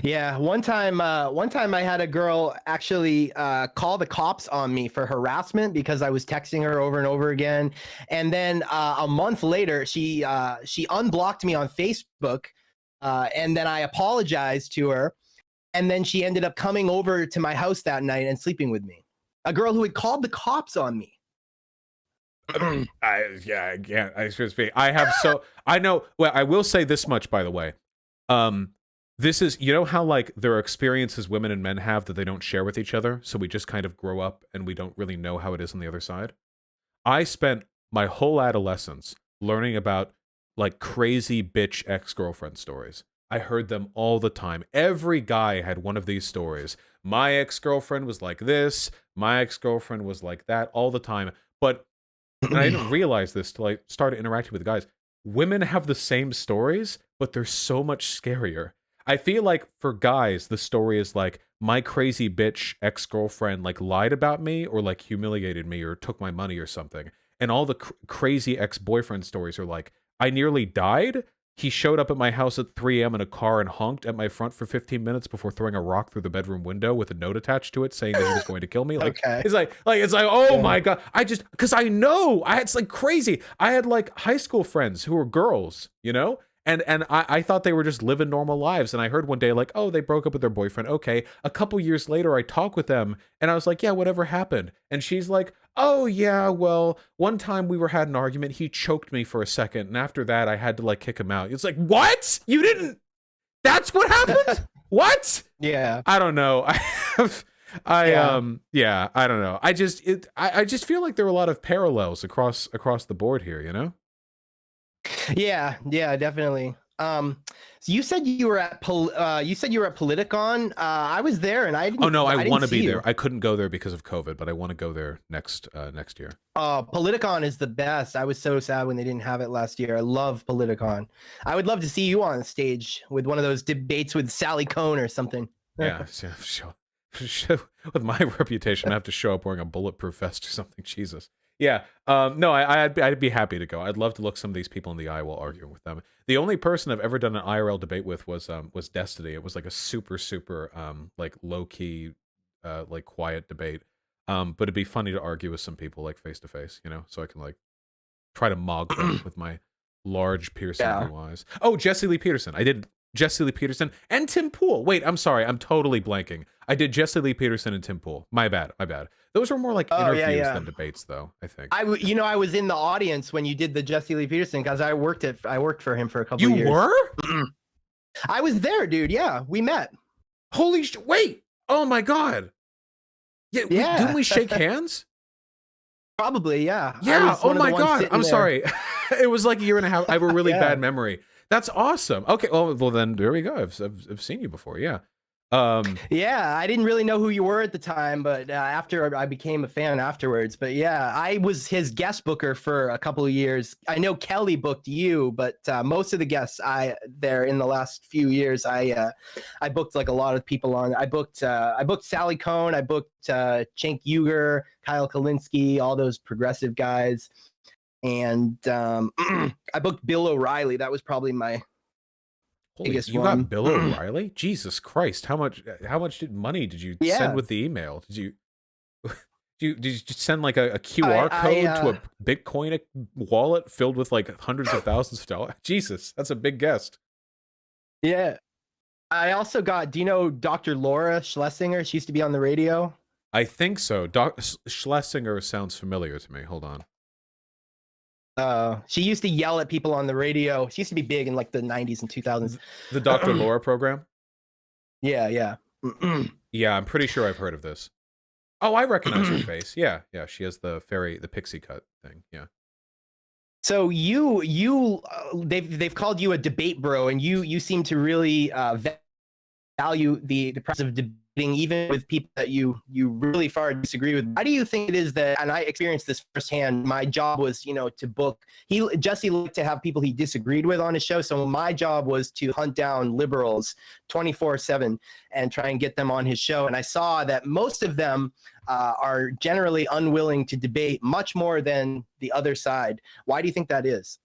Yeah, one time I had a girl actually call the cops on me for harassment because I was texting her over and over again, and then a month later she unblocked me on Facebook, and then I apologized to her, and then she ended up coming over to my house that night and sleeping with me. A girl who had called the cops on me. I can't. I know. Well, I will say this much, by the way. This is, you know how like there are experiences women and men have that they don't share with each other, so we just kind of grow up and we don't really know how it is on the other side. I spent my whole adolescence learning about like crazy bitch ex-girlfriend stories. I heard them all the time. Every guy had one of these stories. My ex-girlfriend was like this, my ex-girlfriend was like that, all the time. But and I didn't realize this till I started interacting with guys. Women have the same stories, but they're so much scarier. I feel like for guys, the story is like my crazy bitch ex-girlfriend like lied about me or like humiliated me or took my money or something. And all the crazy ex-boyfriend stories are like, I nearly died. he showed up at my house at 3 a.m. in a car and honked at my front for 15 minutes before throwing a rock through the bedroom window with a note attached to it saying that he was going to kill me. Like, Okay. it's like, oh Yeah. my God. Because I know, it's like crazy. I had like high school friends who were girls, you know? And I thought they were just living normal lives. And I heard one day, like, oh, they broke up with their boyfriend. Okay. A couple years later, I talked with them and I was like, yeah, whatever happened? And she's like, oh, yeah, well, one time we had an argument. He choked me for a second. And after that, I had to like kick him out. It's like, what? You didn't? That's what happened? What? Yeah. I don't know. Yeah, I don't know. I just feel like there are a lot of parallels across the board here, you know? Yeah, definitely. So you said you were at Politicon. I was there, and I didn't. Oh no, I want to be you there. I couldn't go there because of COVID, but I want to go there next year. Politicon is the best. I was so sad when they didn't have it last year. I love Politicon. I would love to see you on stage with one of those debates with Sally Cohn or something. Yeah, sure. With my reputation, I have to show up wearing a bulletproof vest or something. Jesus. Yeah. No, I'd be happy to go. I'd love to look some of these people in the eye while arguing with them. The only person I've ever done an IRL debate with was Destiny. It was like a super like low key, like quiet debate. But it'd be funny to argue with some people like face to face, you know, so I can like try to mog them with my large piercing blue eyes. Oh, Jesse Lee Peterson. I did Jesse Lee Peterson and Tim Pool. Wait, I'm sorry. I'm totally blanking. I did Jesse Lee Peterson and Tim Pool. My bad. Those were more like interviews than debates, though, I think. I was in the audience when you did the Jesse Lee Peterson because I worked for him for a couple of years. You were? I was there, dude. Yeah, we met. Holy wait! Oh my God! Yeah. Didn't we shake hands? Probably, yeah. Yeah. Oh my God! I'm sorry. It was like a year and a half. I have a really bad memory. That's awesome. Okay. Well, then there we go. I've seen you before. Yeah. Yeah, I didn't really know who you were at the time, but after I became a fan afterwards. But yeah, I was his guest booker for a couple of years. I know Kelly booked you, but most of the guests there in the last few years, I booked like a lot of people on. I booked Sally Cohn, I booked Cenk Uygur, Kyle Kalinske, all those progressive guys, and I booked Bill O'Reilly. That was probably my biggest you one. got Bill O'Reilly? Jesus Christ! How much money did you send with the email? Did you send like a QR code to a Bitcoin wallet filled with like hundreds of thousands of dollars? Jesus, that's a big guest. Yeah. I also got, do you know Dr. Laura Schlesinger? She used to be on the radio. I think so. Schlesinger sounds familiar to me. Hold on. She used to yell at people on the radio. She used to be big in like the 90s and 2000s. The Dr. Laura program? Yeah. Yeah, I'm pretty sure I've heard of this. Oh, I recognize her face. Yeah, she has the pixie cut thing. Yeah. So they've called you a debate bro, and you seem to really value the process of debating, even with people that you really far disagree with. Why do you think it is that, and I experienced this firsthand, my job was, to book, Jesse liked to have people he disagreed with on his show, so my job was to hunt down liberals 24/7 and try and get them on his show, and I saw that most of them are generally unwilling to debate much more than the other side. Why do you think that is?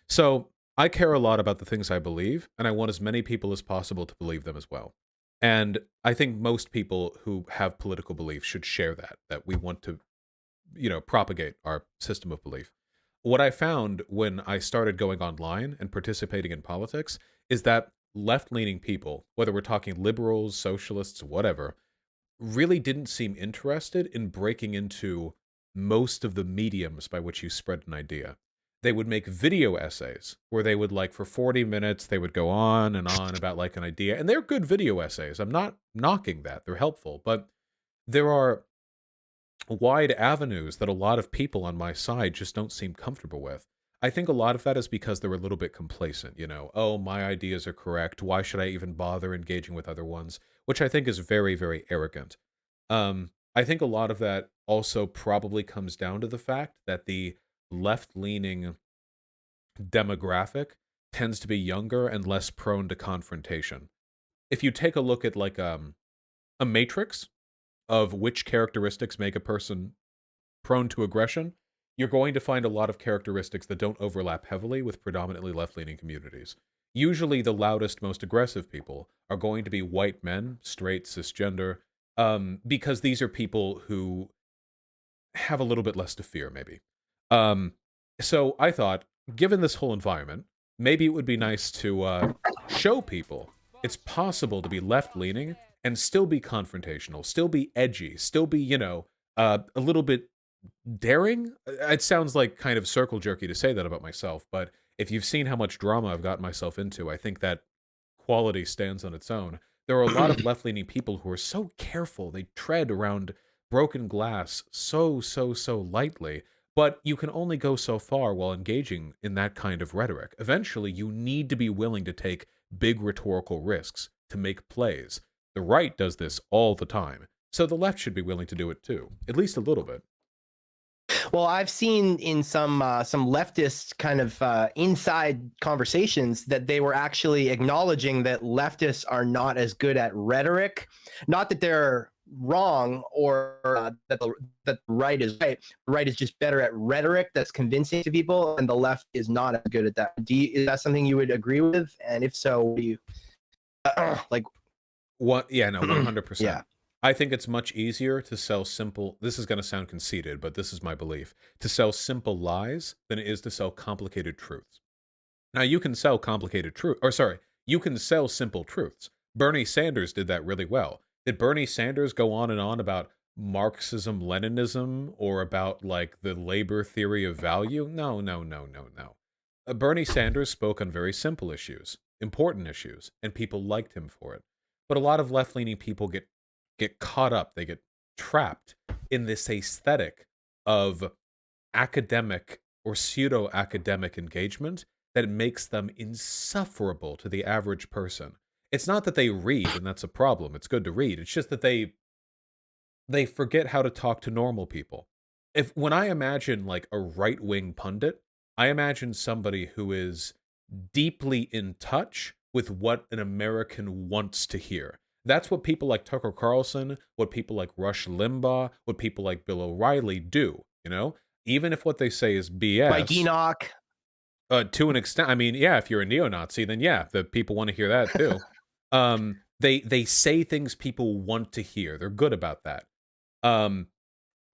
So I care a lot about the things I believe, and I want as many people as possible to believe them as well. And I think most people who have political beliefs should share that we want to, propagate our system of belief. What I found when I started going online and participating in politics is that left-leaning people, whether we're talking liberals, socialists, whatever, really didn't seem interested in breaking into most of the mediums by which you spread an idea. They would make video essays where they would, like, for 40 minutes, they would go on and on about like an idea. And they're good video essays. I'm not knocking that. They're helpful. But there are wide avenues that a lot of people on my side just don't seem comfortable with. I think a lot of that is because they're a little bit complacent, oh, my ideas are correct. Why should I even bother engaging with other ones? Which I think is very, very arrogant. I think a lot of that also probably comes down to the fact that the left-leaning demographic tends to be younger and less prone to confrontation. If you take a look at like a matrix of which characteristics make a person prone to aggression, you're going to find a lot of characteristics that don't overlap heavily with predominantly left-leaning communities. Usually the loudest, most aggressive people are going to be white men, straight, cisgender, because these are people who have a little bit less to fear, maybe. Um, so I thought, given this whole environment, maybe it would be nice to show people it's possible to be left-leaning and still be confrontational, still be edgy, still be, a little bit daring. It sounds like kind of circle jerky to say that about myself, but if you've seen how much drama I've gotten myself into, I think that quality stands on its own. There are a lot of left-leaning people who are so careful. They tread around broken glass so lightly, but you can only go so far while engaging in that kind of rhetoric. Eventually, you need to be willing to take big rhetorical risks to make plays. The right does this all the time, so the left should be willing to do it too, at least a little bit. Well, I've seen in some leftist kind of inside conversations that they were actually acknowledging that leftists are not as good at rhetoric. Not that they're wrong or that the right is right. The right is just better at rhetoric that's convincing to people, and the left is not as good at that. Is that something you would agree with? And if so, what do you like? What? Yeah, no, 100%. Yeah. I think it's much easier to sell simple, this is going to sound conceited, but this is my belief, to sell simple lies than it is to sell complicated truths. Now, you can sell complicated truth, or sorry, you can sell simple truths. Bernie Sanders did that really well. Did Bernie Sanders go on and on about Marxism, Leninism, or about like the labor theory of value? No. Bernie Sanders spoke on very simple issues, important issues, and people liked him for it. But a lot of left-leaning people get caught up, they get trapped in this aesthetic of academic or pseudo-academic engagement that makes them insufferable to the average person. It's not that they read and that's a problem. It's good to read. It's just that they forget how to talk to normal people. When I imagine like a right-wing pundit, I imagine somebody who is deeply in touch with what an American wants to hear. That's what people like Tucker Carlson, what people like Rush Limbaugh, what people like Bill O'Reilly do, Even if what they say is BS. Mike Enoch. To an extent, I mean, yeah, if you're a neo-Nazi, then yeah, the people want to hear that too. They say things people want to hear. They're good about that.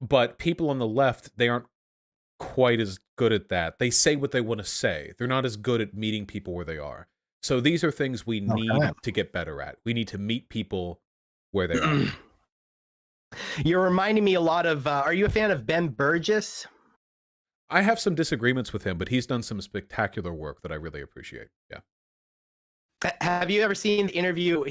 But people on the left, they aren't quite as good at that. They say what they want to say. They're not as good at meeting people where they are. So these are things we need to get better at. We need to meet people where they are. You're reminding me a lot of, are you a fan of Ben Burgess? I have some disagreements with him, but he's done some spectacular work that I really appreciate. Yeah. Have you ever seen the interview?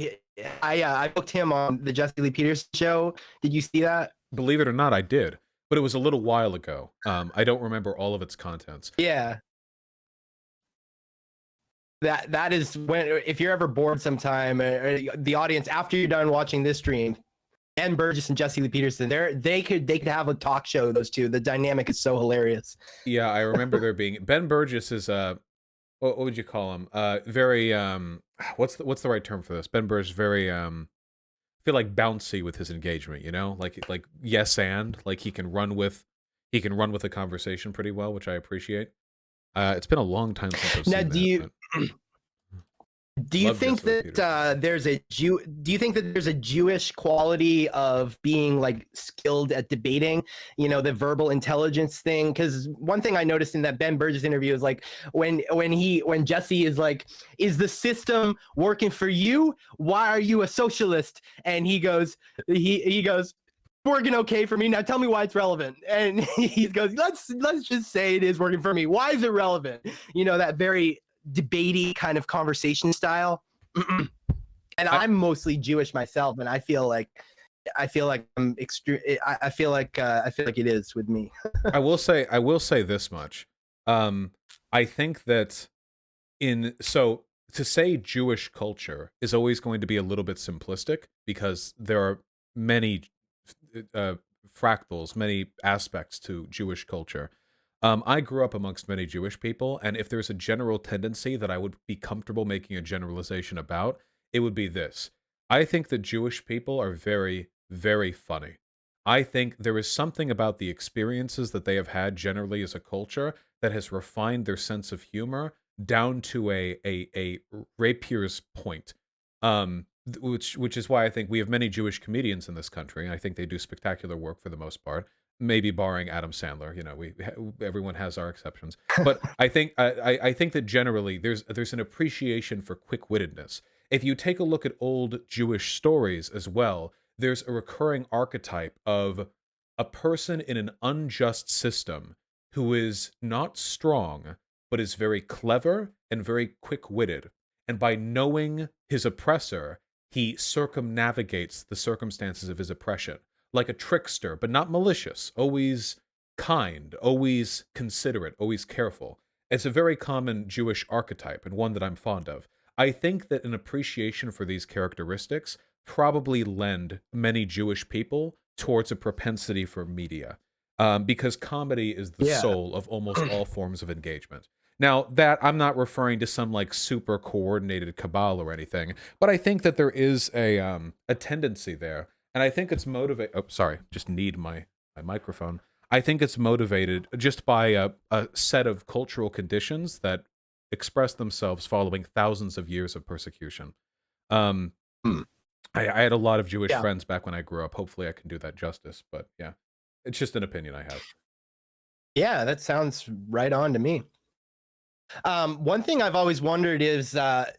I booked him on the Jesse Lee Peterson show. Did you see that? Believe it or not, I did, but it was a little while ago. I don't remember all of its contents. Yeah. That is when, if you're ever bored sometime, the audience, after you're done watching this stream, Ben Burgess and Jesse Lee Peterson, they could have a talk show. Those two, the dynamic is so hilarious. Yeah, I remember there being Ben Burgess is what would you call him? Very what's the right term for this? Ben Burgess very feel like bouncy with his engagement, like yes and like he can run with a conversation pretty well, which I appreciate. It's been a long time since I've seen that. Do you think that there's a Jewish quality of being like skilled at debating, the verbal intelligence thing? Because one thing I noticed in that Ben Burgess interview is like when Jesse is like, is the system working for you? Why are you a socialist? And he goes, working okay for me. Now tell me why it's relevant. And he goes, let's just say it is working for me. Why is it relevant? That very debatey kind of conversation style. And I'm mostly Jewish myself, and I feel like I'm extreme. I feel like it is with me. I will say this much. I think that to say Jewish culture is always going to be a little bit simplistic because there are many fractals, many aspects to Jewish culture. I grew up amongst many Jewish people, and if there's a general tendency that I would be comfortable making a generalization about, it would be this. I think that Jewish people are very, very funny. I think there is something about the experiences that they have had generally as a culture that has refined their sense of humor down to a rapier's point. Which is why I think we have many Jewish comedians in this country. I think they do spectacular work for the most part, maybe barring Adam Sandler. You know, everyone has our exceptions, but I think I think that generally there's an appreciation for quick-wittedness. If you take a look at old Jewish stories as well, there's a recurring archetype of a person in an unjust system who is not strong, but is very clever and very quick-witted. And by knowing his oppressor, he circumnavigates the circumstances of his oppression, like a trickster, but not malicious, always kind, always considerate, always careful. It's a very common Jewish archetype and one that I'm fond of. I think that an appreciation for these characteristics probably lend many Jewish people towards a propensity for media, because comedy is the soul of almost all forms of engagement. Now, that I'm not referring to some like super coordinated cabal or anything, but I think that there is a tendency there, and I think it's motivated. Oh, sorry, just need my microphone. I think it's motivated just by a set of cultural conditions that express themselves following thousands of years of persecution. I had a lot of Jewish friends back when I grew up. Hopefully, I can do that justice. But yeah, it's just an opinion I have. Yeah, that sounds right on to me. One thing I've always wondered is, actually,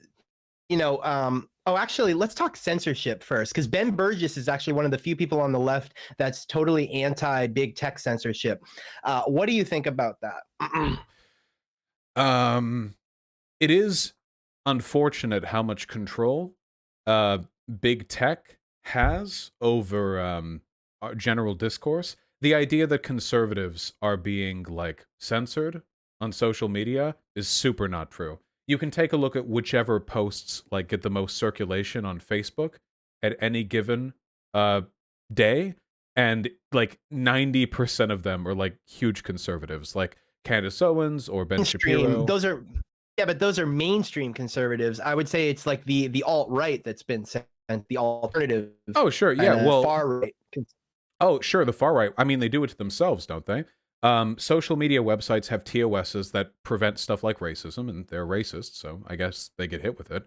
let's talk censorship first, because Ben Burgess is actually one of the few people on the left that's totally anti-big tech censorship. What do you think about that? It is unfortunate how much control big tech has over our general discourse. The idea that conservatives are being like censored on social media is super not true. You can take a look at whichever posts like get the most circulation on Facebook at any given day, and like 90% of them are like huge conservatives, like Candace Owens or Ben Shapiro. But those are mainstream conservatives. I would say it's like the alt-right that's been sent, the alternative. Oh, sure. Yeah. Well, far right. Oh, sure. The far right. I mean, they do it to themselves, don't they? Social media websites have TOSs that prevent stuff like racism, and they're racist, so I guess they get hit with it.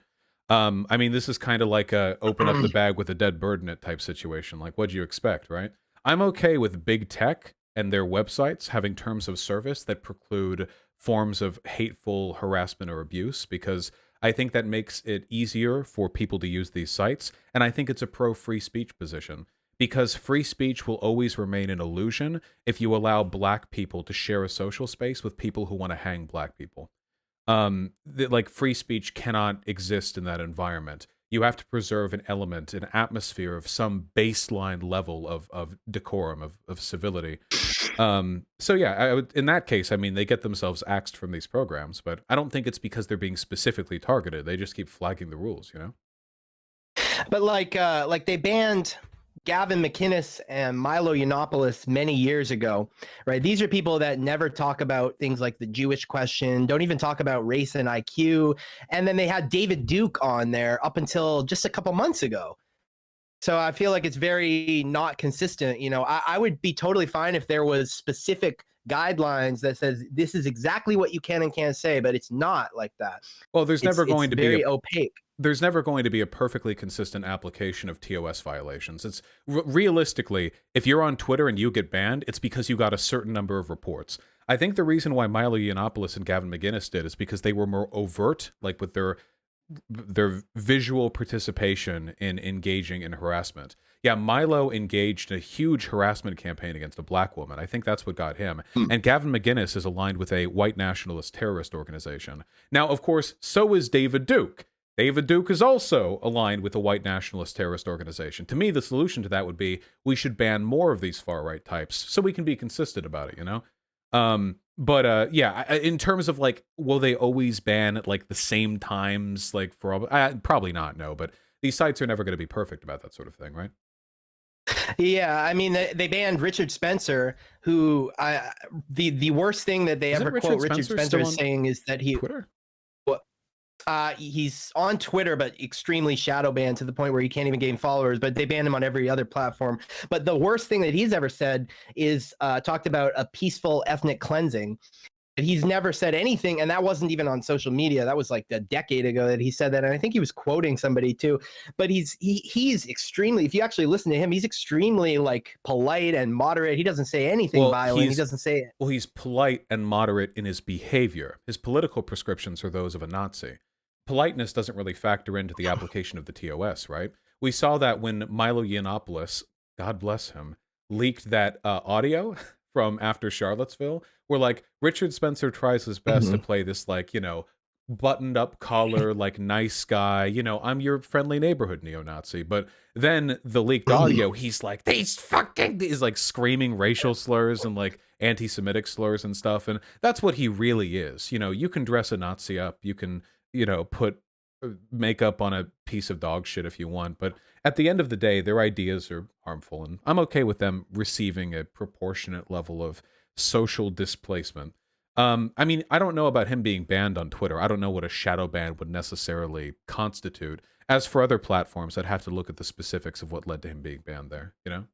I mean, this is kind of like a open up the bag with a dead bird in it type situation. Like, what'd you expect, right? I'm okay with big tech and their websites having terms of service that preclude forms of hateful harassment or abuse, because I think that makes it easier for people to use these sites, and I think it's a pro-free speech position. Because free speech will always remain an illusion if you allow black people to share a social space with people who want to hang black people. Like free speech cannot exist in that environment. You have to preserve an element, an atmosphere of some baseline level of decorum, of civility. So yeah, in that case, I mean, they get themselves axed from these programs, but I don't think it's because they're being specifically targeted. They just keep flagging the rules, you know? But like they banned Gavin McInnes and Milo Yiannopoulos many years ago, right? These are people that never talk about things like the Jewish question, don't even talk about race and IQ. And then they had David Duke on there up until just a couple months ago. So I feel like it's very not consistent. You know, I would be totally fine if there was specific guidelines that says this is exactly what you can and can't say, but it's not like that. Well, there's never going to be very opaque. There's never going to be a perfectly consistent application of TOS violations. It's realistically, if you're on Twitter and you get banned, it's because you got a certain number of reports. I think the reason why Milo Yiannopoulos and Gavin McInnes did is because they were more overt, like with their visual participation in engaging in harassment. Yeah, Milo engaged in a huge harassment campaign against a black woman. I think that's what got him. And Gavin McInnes is aligned with a white nationalist terrorist organization. Now, of course, so is David Duke. David Duke is also aligned with a white nationalist terrorist organization. To me, the solution to that would be we should ban more of these far-right types so we can be consistent about it, you know? Yeah, in terms of like, will they always ban at like the same times? Like for probably not, no, but these sites are never going to be perfect about that sort of thing, right? Yeah, I mean, they banned Richard Spencer, who the worst thing that they ever quote Richard Spencer as saying is that he... Twitter? He's on Twitter, but extremely shadow banned to the point where he can't even gain followers. But they banned him on every other platform. But the worst thing that he's ever said is talked about a peaceful ethnic cleansing. He's never said anything, and that wasn't even on social media. That was like a decade ago that he said that, and I think he was quoting somebody too. But he's extremely. If you actually listen to him, he's extremely like polite and moderate. He doesn't say anything violent. He doesn't say it. Well, he's polite and moderate in his behavior. His political prescriptions are those of a Nazi. Politeness doesn't really factor into the application of the TOS, right? We saw that when Milo Yiannopoulos, God bless him, leaked that audio from after Charlottesville, where like Richard Spencer tries his best to play this like, you know, buttoned up collar, like nice guy, you know, I'm your friendly neighborhood neo-Nazi. But then the leaked audio, he's like, he's like screaming racial slurs and like anti-Semitic slurs and stuff. And that's what he really is. You know, you can dress a Nazi up, you can, you know, put makeup on a piece of dog shit if you want, but at the end of the day, their ideas are harmful, and I'm okay with them receiving a proportionate level of social displacement. I mean, I don't know about him being banned on Twitter. I don't know what a shadow ban would necessarily constitute. As for other platforms, I'd have to look at the specifics of what led to him being banned there, you know?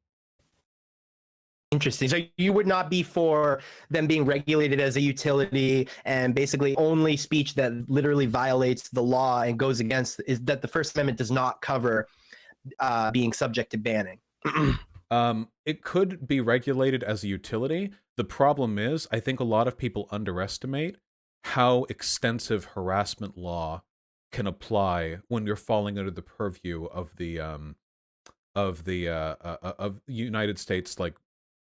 Interesting. So you would not be for them being regulated as a utility and basically only speech that literally violates the law and goes against is that the First Amendment does not cover being subject to banning. It could be regulated as a utility. The problem is, I think a lot of people underestimate how extensive harassment law can apply when you're falling under the purview of the United States like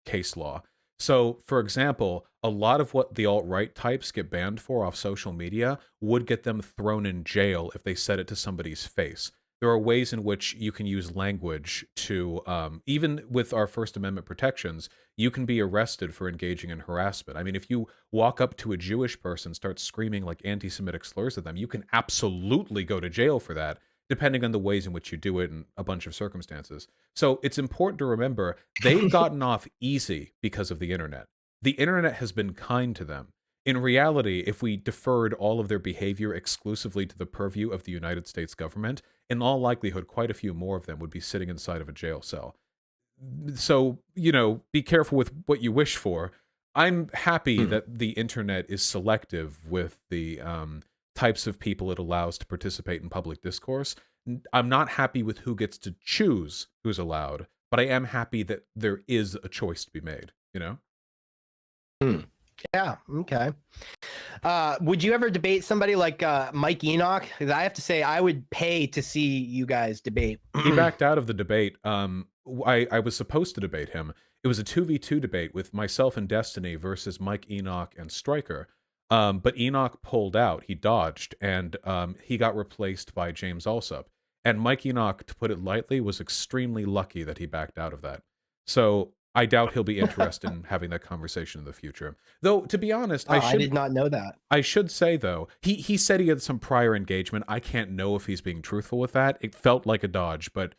case law. So, for example, a lot of what the alt-right types get banned for off social media would get them thrown in jail if they said it to somebody's face. There are ways in which you can use language to, even with our First Amendment protections, you can be arrested for engaging in harassment. I mean, if you walk up to a Jewish person, start screaming like anti-Semitic slurs at them, you can absolutely go to jail for that, depending on the ways in which you do it in a bunch of circumstances. So it's important to remember they've gotten off easy because of the internet. The internet has been kind to them. In reality, if we deferred all of their behavior exclusively to the purview of the United States government, in all likelihood, quite a few more of them would be sitting inside of a jail cell. So, you know, be careful with what you wish for. I'm happy that the internet is selective with the types of people it allows to participate in public discourse. I'm not happy with who gets to choose who's allowed, but I am happy that there is a choice to be made, you know? Yeah, okay. Would you ever debate somebody like Mike Enoch? Because I have to say, I would pay to see you guys debate. He backed out of the debate. I was supposed to debate him. It was a 2v2 debate with myself and Destiny versus Mike Enoch and Stryker. But Enoch pulled out. He dodged, and he got replaced by James Alsop. And Mike Enoch, to put it lightly, was extremely lucky that he backed out of that. So I doubt he'll be interested in having that conversation in the future. Though, to be honest, I did not know that. I should say, though, he said he had some prior engagement. I can't know if he's being truthful with that. It felt like a dodge, but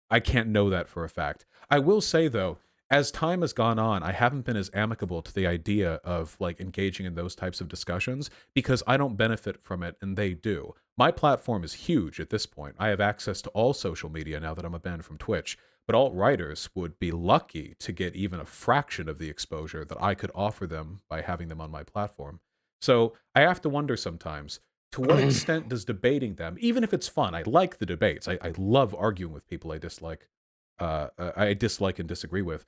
I can't know that for a fact. I will say, though, as time has gone on, I haven't been as amicable to the idea of like engaging in those types of discussions because I don't benefit from it and they do. My platform is huge at this point. I have access to all social media now that I'm banned from Twitch, but alt-righters would be lucky to get even a fraction of the exposure that I could offer them by having them on my platform. So I have to wonder sometimes, to what extent does debating them, even if it's fun, I like the debates, I love arguing with people I dislike and disagree with,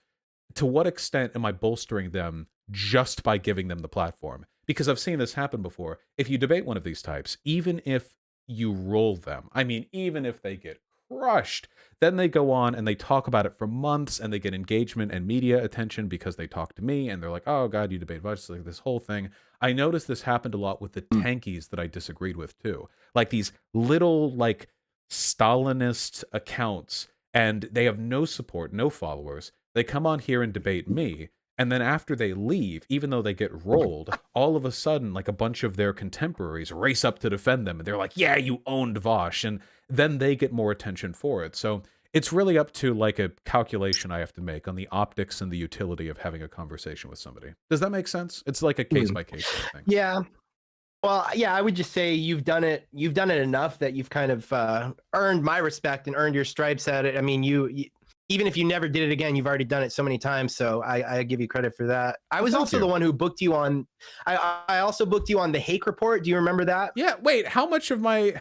to what extent am I bolstering them just by giving them the platform? Because I've seen this happen before. If you debate one of these types, even if you roll them, I mean, even if they get crushed, then they go on and they talk about it for months and they get engagement and media attention because they talk to me and they're like, oh God, you debate Vaush, like this whole thing. I noticed this happened a lot with the tankies that I disagreed with too. Like these little like Stalinist accounts, and they have no support, no followers. They come on here and debate me, and then after they leave, even though they get rolled, all of a sudden, like a bunch of their contemporaries race up to defend them, and they're like, yeah, you owned Vaush, and then they get more attention for it. So it's really up to like a calculation I have to make on the optics and the utility of having a conversation with somebody. Does that make sense? It's like a case-by-case thing. Yeah. Well, yeah, I would just say you've done it. You've done it enough that you've kind of earned my respect and earned your stripes at it. I mean, you even if you never did it again, you've already done it so many times. So I give you credit for that. I was also the one who booked you on. I also booked you on the Hake Report. Do you remember that? Yeah. Wait, how much of my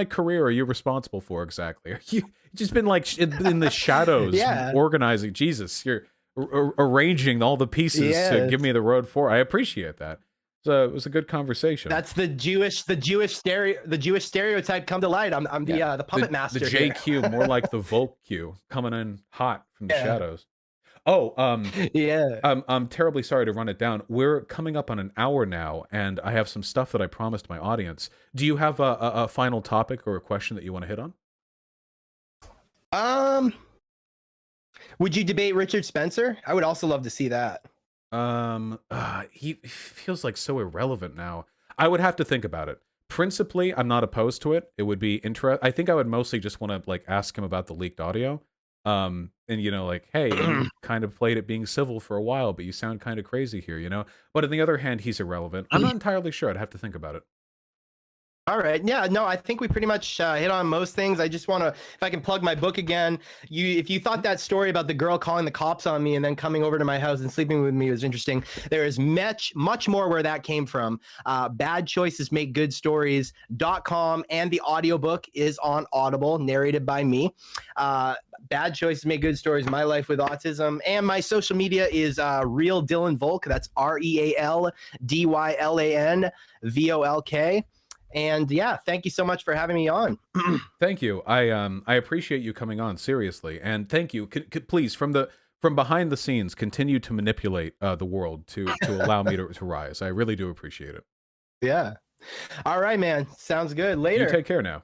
career are you responsible for exactly? Are you just been like in the shadows, Yeah. organizing? Jesus, you're arranging all the pieces to give me the road for. I appreciate that. So it was a good conversation. That's the Jewish stereotype come to light. I'm the puppet master. The JQ, more like the Volk Q, coming in hot from the shadows. Oh, yeah. I'm terribly sorry to run it down. We're coming up on an hour now, and I have some stuff that I promised my audience. Do you have a final topic or a question that you want to hit on? Would you debate Richard Spencer? I would also love to see that. He feels like so irrelevant now. I would have to think about it. Principally, I'm not opposed to it. It would be interesting. I think I would mostly just want to like ask him about the leaked audio. And like, hey, you kind of played it being civil for a while, but you sound kind of crazy here, But on the other hand, he's irrelevant. I'm not entirely sure. I'd have to think about it. All right. Yeah, no, I think we pretty much hit on most things. I just want to, if I can plug my book again, if you thought that story about the girl calling the cops on me and then coming over to my house and sleeping with me was interesting, there is much more where that came from. Bad Choices Make Good Stories.com, and the audiobook is on Audible, narrated by me. Bad Choices Make Good Stories, My Life with Autism. And my social media is Real Dylan Volk. That's RealDylanVolk. And yeah, thank you so much for having me on. Thank you. I appreciate you coming on, seriously, and thank you. Please, from behind the scenes, continue to manipulate the world to allow me to rise. I really do appreciate it. Yeah. All right, man. Sounds good. Later. You take care now.